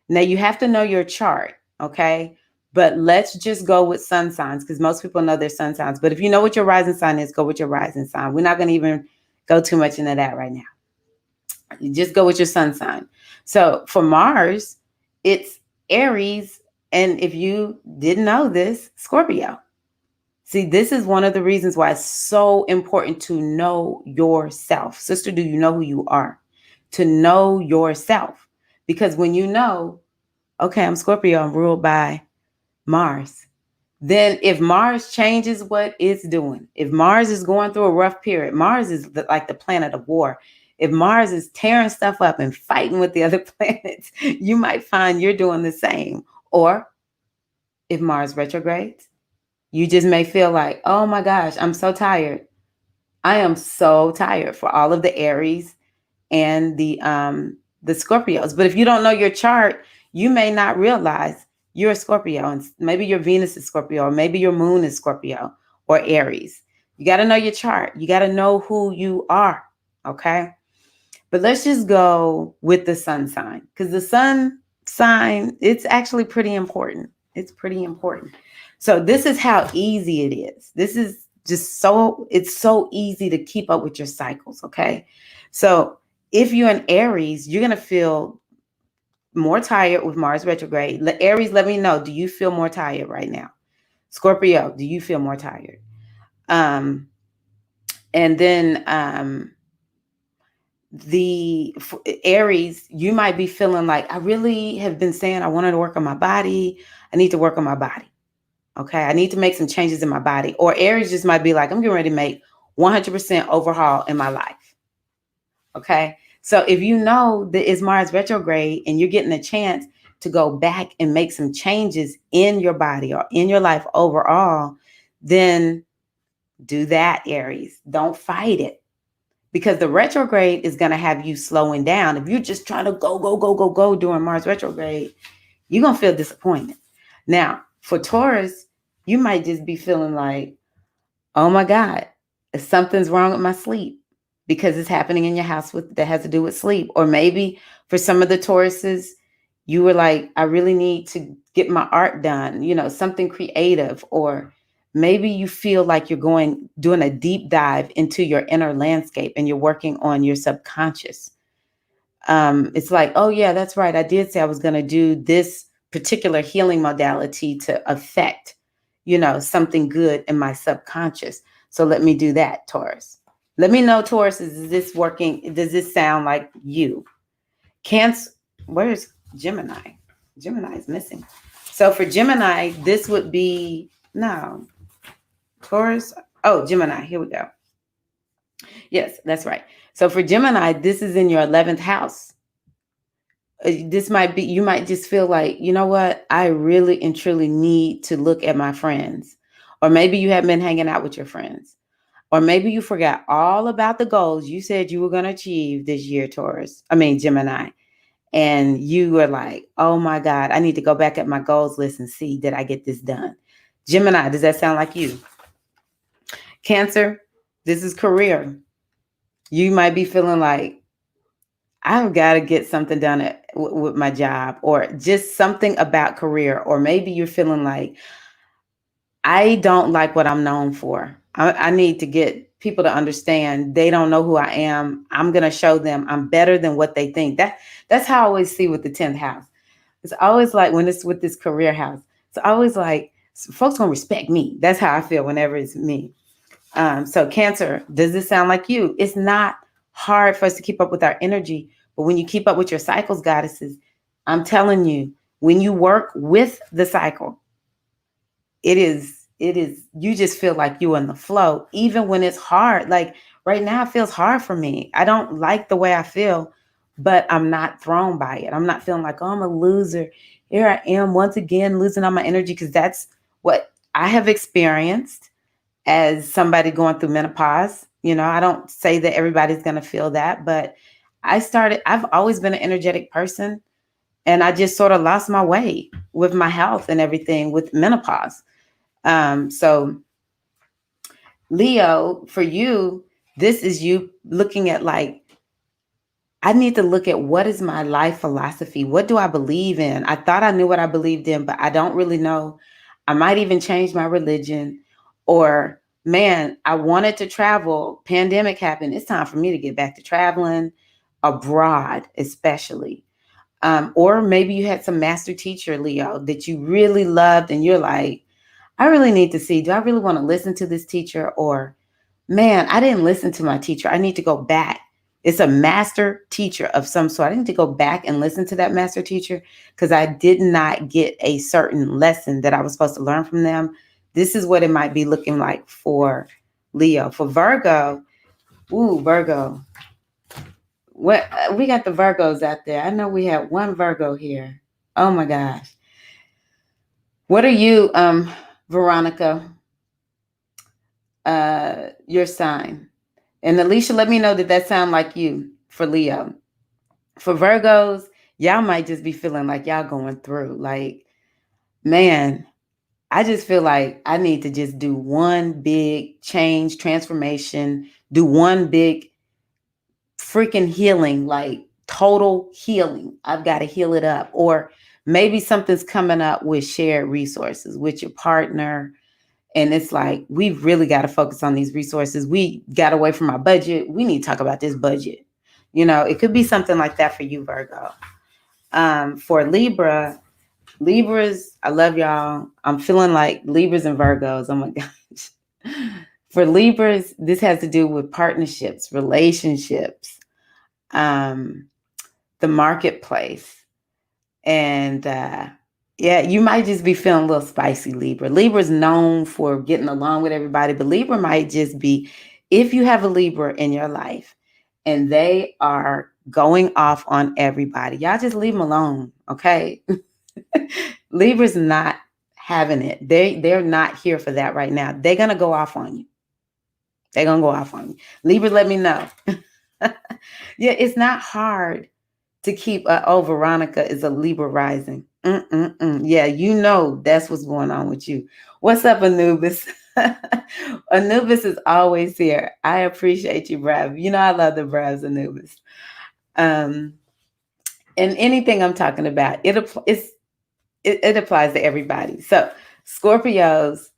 Now, you have to know your chart, okay? But let's just go with sun signs, because most people know their sun signs. But if you know what your rising sign is, go with your rising sign. We're not going to even go too much into that right now. You just go with your sun sign. So for Mars, it's Aries. And if you didn't know this, Scorpio. See, this is one of the reasons why it's so important to know yourself. Sister, do you know who you are? To know yourself. Because when you know, okay, I'm Scorpio, I'm ruled by Mars. Then if Mars changes what it's doing, if Mars is going through a rough period, Mars is like the planet of war. If Mars is tearing stuff up and fighting with the other planets, you might find you're doing the same. Or if Mars retrogrades, you just may feel like, oh my gosh, I'm so tired. I am so tired, for all of the Aries and the Scorpios. But if you don't know your chart, you may not realize you're a Scorpio, and maybe your Venus is Scorpio, or maybe your moon is Scorpio or Aries. You got to know your chart. You got to know who you are. Okay. But let's just go with the sun sign, because the sun sign, it's actually pretty important. It's pretty important. So this is how easy it is. This is just it's so easy to keep up with your cycles. Okay. So if you're an Aries, you're going to feel more tired with Mars retrograde. Aries, let me know. Do you feel more tired right now? Scorpio, do you feel more tired? And then the Aries, you might be feeling like, I really have been saying I wanted to work on my body. I need to work on my body. Okay. I need to make some changes in my body. Or Aries just might be like, I'm getting ready to make 100% overhaul in my life. Okay. So if you know that it's Mars retrograde and you're getting a chance to go back and make some changes in your body or in your life overall, then do that, Aries. Don't fight it, because the retrograde is going to have you slowing down. If you're just trying to go, go, go, go, go during Mars retrograde, you're going to feel disappointed. Now, for Taurus, you might just be feeling like, oh my God, something's wrong with my sleep because it's happening in your house that has to do with sleep. Or maybe for some of the Tauruses, you were like, I really need to get my art done, something creative. Or maybe you feel like you're doing a deep dive into your inner landscape and you're working on your subconscious. It's like, oh yeah, that's right. I did say I was going to do this particular healing modality to affect, something good in my subconscious. So let me do that, Taurus. Let me know, Taurus, is this working? Does this sound like you? Cancer, where's Gemini? Gemini is missing. So for Gemini, this would be, no, Taurus. Oh, Gemini, here we go. Yes, that's right. So for Gemini, this is in your 11th house. This might be, you might just feel like, you know what? I really and truly need to look at my friends. Or maybe you haven't been hanging out with your friends. Or maybe you forgot all about the goals you said you were going to achieve this year, Gemini. And you were like, oh my God, I need to go back at my goals list and see, did I get this done? Gemini, does that sound like you? Cancer, this is career. You might be feeling like, I've got to get something done with my job, or just something about career. Or maybe you're feeling like, I don't like what I'm known for. I need to get people to understand they don't know who I am. I'm going to show them I'm better than what they think. That's how I always see with the 10th house. It's always like when it's with this career house, it's always like folks going to respect me. That's how I feel whenever it's me. So Cancer, does this sound like you? It's not hard for us to keep up with our energy, but when you keep up with your cycles, goddesses, I'm telling you, when you work with the cycle, it is, you just feel like you're in the flow, even when it's hard. Like right now, it feels hard for me. I don't like the way I feel, but I'm not thrown by it. I'm not feeling like, oh, I'm a loser. Here I am once again, losing all my energy, because that's what I have experienced as somebody going through menopause. I don't say that everybody's going to feel that, but I've always been an energetic person, and I just sort of lost my way with my health and everything with menopause. So Leo, for you, this is you looking at like, I need to look at what is my life philosophy? What do I believe in? I thought I knew what I believed in, but I don't really know. I might even change my religion. Or, man, I wanted to travel. Pandemic happened. It's time for me to get back to traveling abroad, especially. Or maybe you had some master teacher, Leo, that you really loved, and you're like, I really need to see, do I really want to listen to this teacher? Or, man, I didn't listen to my teacher. I need to go back. It's a master teacher of some sort. I need to go back and listen to that master teacher because I did not get a certain lesson that I was supposed to learn from them. This is what it might be looking like for Leo. For Virgo, Virgo. What we got the Virgos out there. I know we have one Virgo here. Oh my gosh. What are you, Veronica? Your sign. And Alicia, let me know that sound like you for Leo. For Virgos, y'all might just be feeling like y'all going through. Like, man, I just feel like I need to just do one big change, transformation, do one big freaking healing, like total healing. I've got to heal it up. Or maybe something's coming up with shared resources with your partner. And it's like, we've really got to focus on these resources. We got away from our budget. We need to talk about this budget. It could be something like that for you, Virgo. For Libras, I love y'all. I'm feeling like Libras and Virgos. Oh my gosh. For Libras, this has to do with partnerships, relationships, the marketplace. And Yeah, you might just be feeling a little spicy, Libra. Libra's known for getting along with everybody, but Libra might just be, if you have a Libra in your life and they are going off on everybody, y'all just leave them alone, okay? Libra's not having it. They're not here for that right now. They're gonna go off on you. They're gonna go off on you. Libra, let me know. Yeah, it's not hard to keep. Oh, Veronica is a Libra rising. Mm-mm-mm. Yeah, you know that's what's going on with you. What's up, Anubis? Anubis is always here. I appreciate you, Brav. You know I love the Bravs, Anubis. Um, and anything I'm talking about, it applies to everybody. So Scorpios,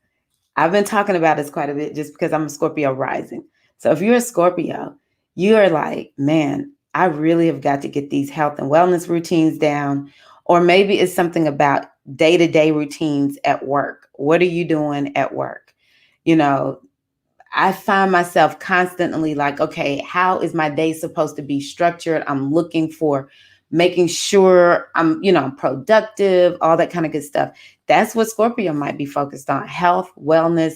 I've been talking about this quite a bit just because I'm a Scorpio rising. So if you're a Scorpio, you are like, man, I really have got to get these health and wellness routines down. Or maybe it's something about day-to-day routines at work. What are you doing at work? You know, I find myself constantly like, okay, how is my day supposed to be structured? I'm looking for making sure I'm productive, all that kind of good stuff. That's what Scorpio might be focused on: health, wellness,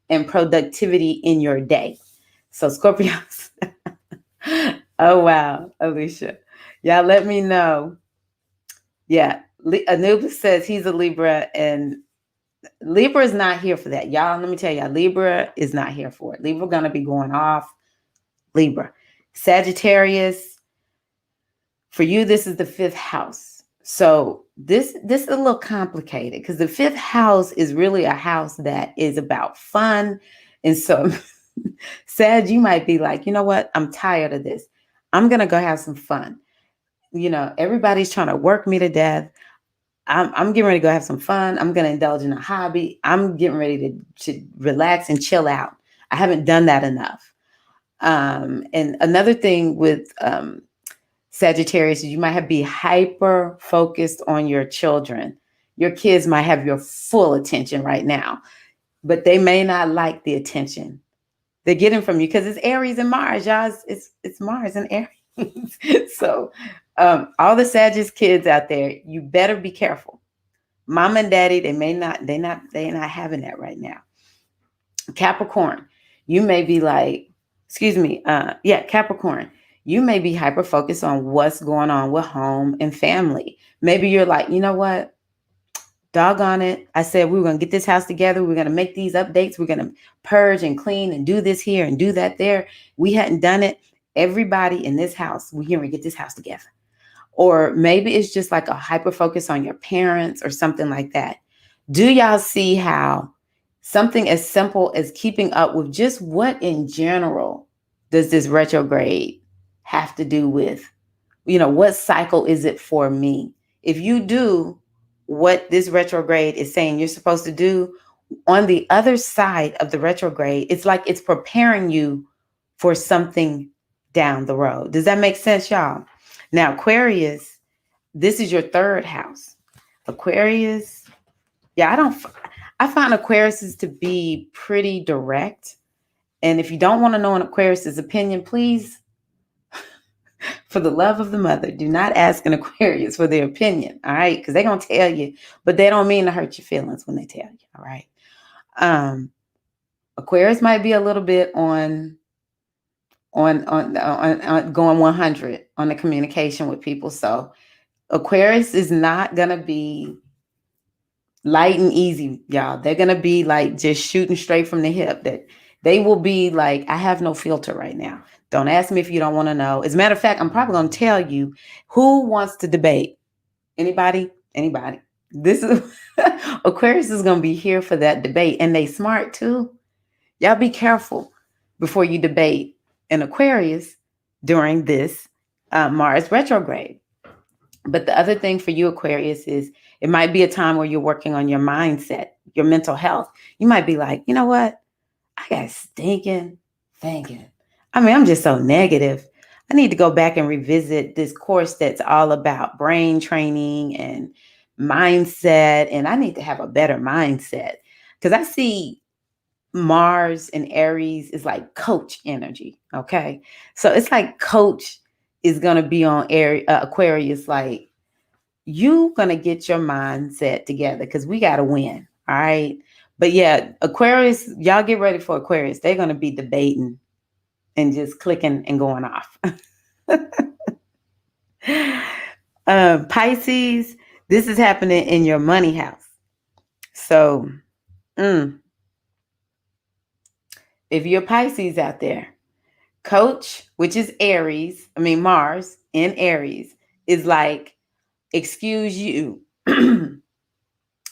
and productivity in your day. So Scorpios. Oh wow, Alicia. Yeah, let me know. Yeah. Anubis says he's a Libra, and Libra is not here for that. Y'all, let me tell y'all, Libra is not here for it. Libra gonna be going off. Libra. Sagittarius, for you, this is the fifth house. So this is a little complicated because the fifth house is really a house that is about fun. And so Sag, you might be like, you know what? I'm tired of this. I'm gonna go have some fun. Everybody's trying to work me to death. I'm getting ready to go have some fun. I'm going to indulge in a hobby. I'm getting ready to relax and chill out. I haven't done that enough. And another thing with Sagittarius is you might be hyper focused on your children. Your kids might have your full attention right now, but they may not like the attention they're getting from you because it's Aries and Mars. Y'all, it's Mars and Aries. So all the Sagittarius kids out there, you better be careful. Mom and daddy, they're not having that right now. Capricorn, you may be like, excuse me, Capricorn, you may be hyper focused on what's going on with home and family. Maybe you're like, you know what? Doggone it. I said we were going to get this house together. We're going to make these updates. We're going to purge and clean and do this here and do that there. We hadn't done it. Everybody in this house, we're going to get this house together. Or maybe it's just like a hyper focus on your parents or something like that. Do y'all see how something as simple as keeping up with just what in general does this retrograde have to do with? What cycle is it for me? If you do what this retrograde is saying you're supposed to do, on the other side of the retrograde, it's like it's preparing you for something down the road. Does that make sense, y'all? Now, Aquarius, this is your third house. Aquarius, yeah, I find Aquarius to be pretty direct. And if you don't want to know an Aquarius's opinion, please, for the love of the mother, do not ask an Aquarius for their opinion, all right? Because they're going to tell you, but they don't mean to hurt your feelings when they tell you, all right? Aquarius might be a little bit on going 100 on the communication with people. So Aquarius is not going to be light and easy, y'all. They're going to be like just shooting straight from the hip. That they will be like, I have no filter right now. Don't ask me if you don't want to know. As a matter of fact, I'm probably going to tell you who wants to debate. Anybody? This is Aquarius is going to be here for that debate, and they smart too. Y'all be careful before you debate an Aquarius during this Mars retrograde. But the other thing for you, Aquarius, is it might be a time where you're working on your mindset, your mental health. You might be like, you know what? I got stinking thinking. I'm just so negative. I need to go back and revisit this course that's all about brain training and mindset. And I need to have a better mindset because I see Mars and Aries is like coach energy. Okay. So it's like coach is going to be on Aquarius, like, you gonna get your mindset together because we gotta win. All right. But yeah, Aquarius, y'all get ready for Aquarius. They're gonna be debating and just clicking and going off. Pisces, this is happening in your money house. So if you're Pisces out there, Coach, which is Mars in Aries, is like, excuse you. You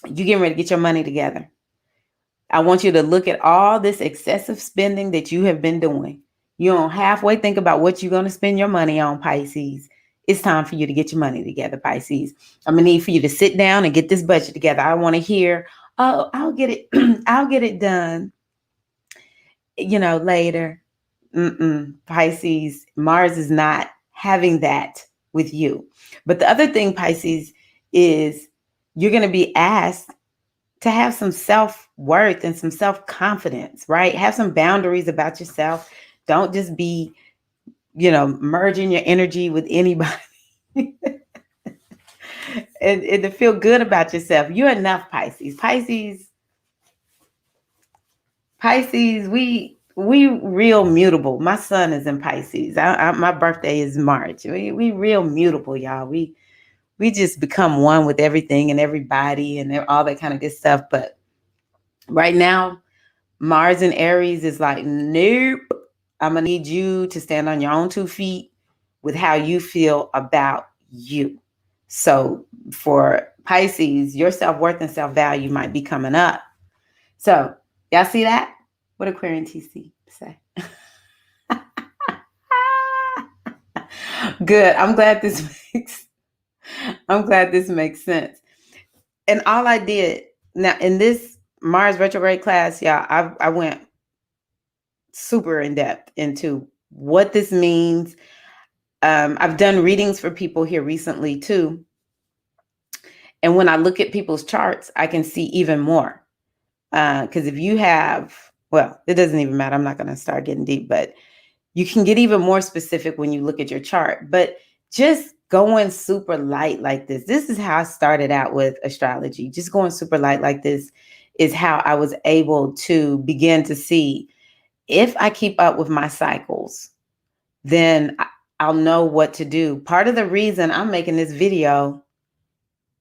getting ready to get your money together. I want you to look at all this excessive spending that you have been doing. You don't halfway think about what you're going to spend your money on, Pisces. It's time for you to get your money together, Pisces. I'm going to need for you to sit down and get this budget together. I want to hear, oh, I'll get it. I'll get it done, later. Pisces, Mars is not having that with you. But the other thing, Pisces, is you're going to be asked to have some self-worth and some self-confidence, right? Have some boundaries about yourself. Don't just be, merging your energy with anybody. and to feel good about yourself. You're enough, Pisces. Pisces, we real mutable. My son is in Pisces. My birthday is March. We real mutable, y'all. We just become one with everything and everybody and all that kind of good stuff. But right now, Mars in Aries is like, nope. I'm gonna need you to stand on your own 2 feet with how you feel about you. So for Pisces, your self-worth and self-value might be coming up. So y'all see that? What Aquarian TC say? Good. I'm glad this makes sense. And all I did now in this Mars retrograde class, y'all, I went super in depth into what this means. I've done readings for people here recently too. And when I look at people's charts, I can see even more. Because if you have, well, it doesn't even matter. I'm not going to start getting deep, but you can get even more specific when you look at your chart. But just going super light like this is how I started out with astrology. Just going super light like this is how I was able to begin to see if I keep up with my cycles, then I'll know what to do. Part of the reason I'm making this video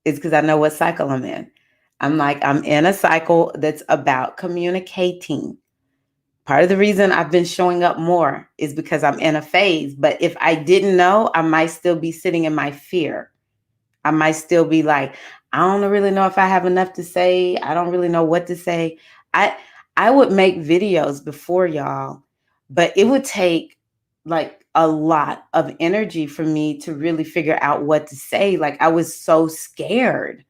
is because I know what cycle I'm in. I'm in a cycle that's about communicating. Part of the reason I've been showing up more is because I'm in a phase. But if I didn't know, I might still be sitting in my fear. I might still be like, I don't really know if I have enough to say. I don't really know what to say. I would make videos before, y'all, but it would take like a lot of energy for me to really figure out what to say. Like I was so scared.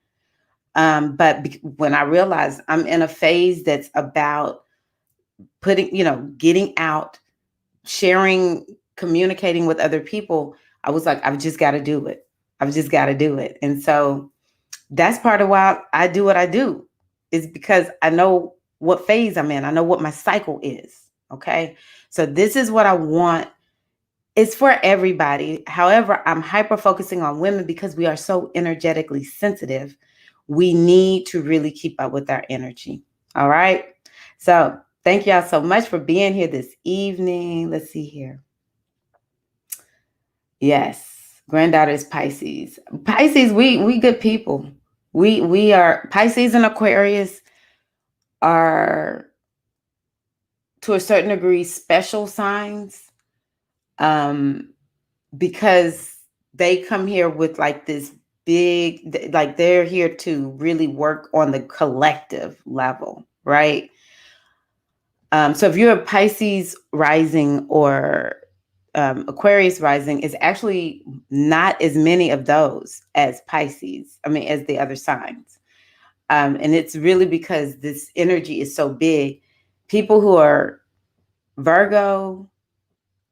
But when I realized I'm in a phase that's about getting out, sharing, communicating with other people, I was like, I've just got to do it. I've just got to do it. And so that's part of why I do what I do, is because I know what phase I'm in. I know what my cycle is. Okay. So this is what I want. It's for everybody. However, I'm hyper focusing on women because we are so energetically sensitive. We need to really keep up with our energy. All right. So thank y'all so much for being here this evening. Let's see here. Yes. Granddaughter is Pisces. Pisces, we good people. We are Pisces and Aquarius are to a certain degree special signs, because they come here with like this big, like they're here to really work on the collective level, right? So if you're a Pisces rising or Aquarius rising, is actually not as many of those as Pisces. As the other signs. And it's really because this energy is so big. People who are Virgo,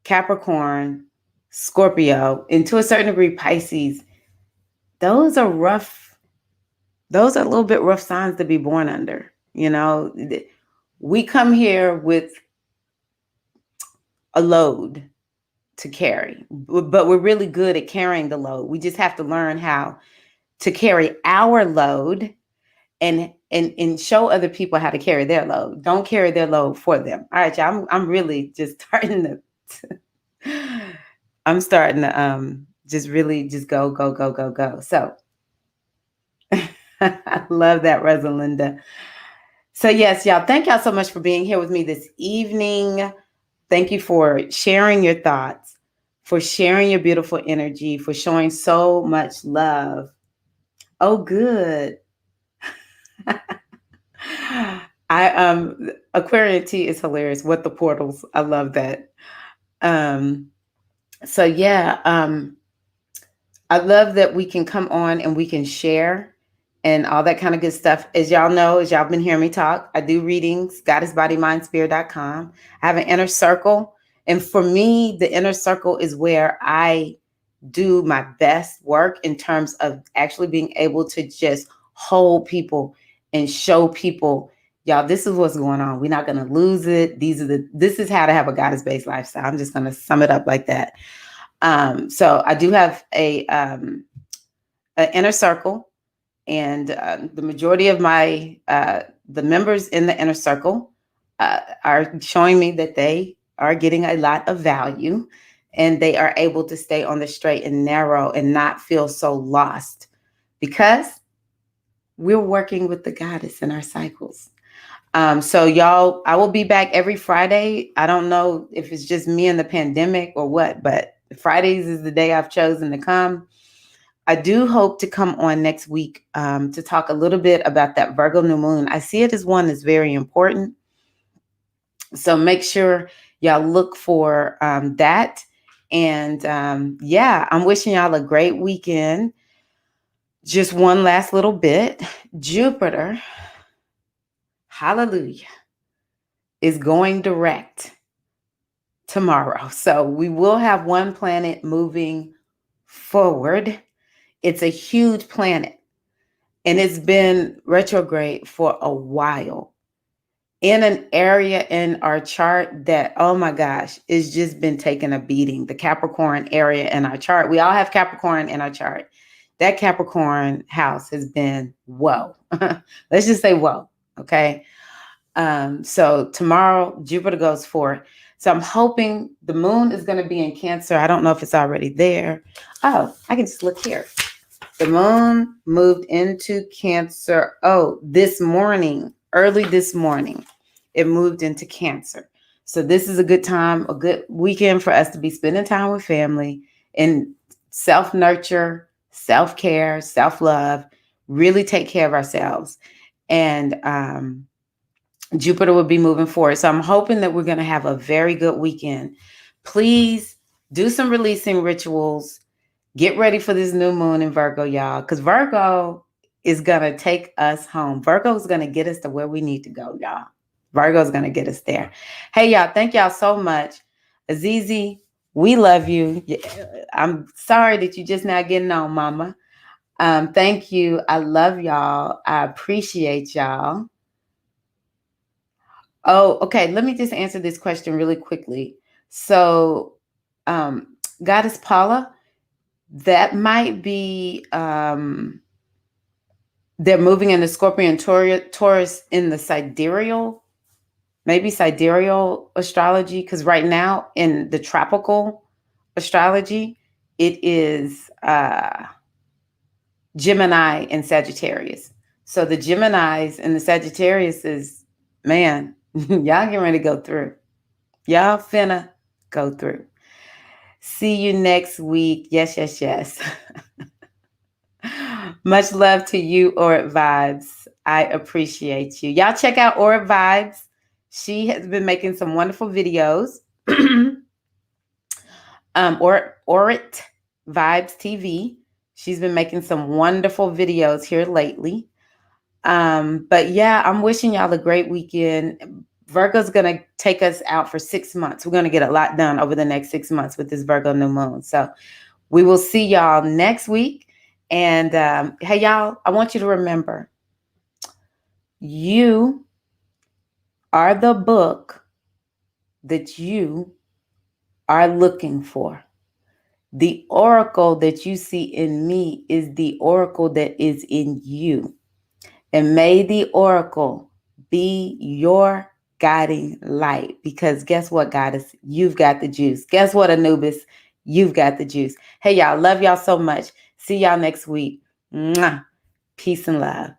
Capricorn, Scorpio, and to a certain degree Pisces, those are rough. Those are a little bit rough signs to be born under. We come here with a load to carry, but we're really good at carrying the load. We just have to learn how to carry our load and show other people how to carry their load. Don't carry their load for them. All right, y'all. I'm really just starting to I'm starting to just really just go, go, go, go, go. So I love that, Rosalinda. So yes, y'all, thank y'all so much for being here with me this evening. Thank you for sharing your thoughts, for sharing your beautiful energy, for showing so much love. Oh, good. Aquarian tea is hilarious. What the portals. I love that. Um so yeah, I love that we can come on and we can share and all that kind of good stuff. As y'all know, as y'all been hearing me talk, I do readings, goddessbodymindspirit.com. I have an inner circle. And for me, the inner circle is where I do my best work in terms of actually being able to just hold people and show people, y'all, this is what's going on. We're not going to lose it. This is how to have a goddess-based lifestyle. I'm just going to sum it up like that. So I do have an inner circle, and the majority of my the members in the inner circle are showing me that they are getting a lot of value, and they are able to stay on the straight and narrow and not feel so lost because we're working with the goddess in our cycles. So y'all, I will be back every Friday. I don't know if it's just me and the pandemic or what, but Fridays is the day I've chosen to come. I do hope to come on next week to talk a little bit about that Virgo new moon. I see it as one that's very important. So make sure y'all look for that. And yeah, I'm wishing y'all a great weekend. Just one last little bit. Jupiter, hallelujah, is going direct tomorrow. So we will have one planet moving forward. It's a huge planet, and it's been retrograde for a while in an area in our chart that, oh my gosh, it's just been taking a beating. The Capricorn area in our chart. We all have Capricorn in our chart. That Capricorn house has been whoa. Let's just say whoa. Okay. So tomorrow Jupiter goes forward. So I'm hoping the moon is going to be in Cancer. I don't know if it's already there. Oh, I can just look here. The moon moved into Cancer. Oh, this morning, early this morning, it moved into Cancer. So this is a good time, a good weekend for us to be spending time with family and self-nurture, self-care, self-love, really take care of ourselves. And Jupiter will be moving forward. So I'm hoping that we're going to have a very good weekend. Please do some releasing rituals. Get ready for this new moon in Virgo, y'all, because Virgo is going to take us home. Virgo is going to get us to where we need to go, y'all. Virgo is going to get us there. Hey, y'all, thank y'all so much. Azizi, we love you. I'm sorry that you're just now getting on, mama. Thank you. I love y'all. I appreciate y'all. Oh, okay. Let me just answer this question really quickly. So, Goddess Paula, that might be they're moving into Scorpion Taurus in the sidereal, maybe sidereal astrology, because right now in the tropical astrology, it is Gemini and Sagittarius. So the Geminis and the Sagittarius is, man, y'all getting ready to go through. Y'all finna go through. See you next week. Yes, yes, yes. Much love to you, Aura Vibes. I appreciate you. Y'all check out Aura Vibes. She has been making some wonderful videos. Aurit Vibes TV. She's been making some wonderful videos here lately. But yeah, I'm wishing y'all a great weekend. Virgo's going to take us out for 6 months. We're going to get a lot done over the next 6 months with this Virgo new moon. So we will see y'all next week. And hey, y'all, I want you to remember, you are the book that you are looking for. The oracle that you see in me is the oracle that is in you. And may the oracle be your guiding light. Because guess what, Goddess? You've got the juice. Guess what, Anubis? You've got the juice. Hey, y'all. Love y'all so much. See y'all next week. Mwah. Peace and love.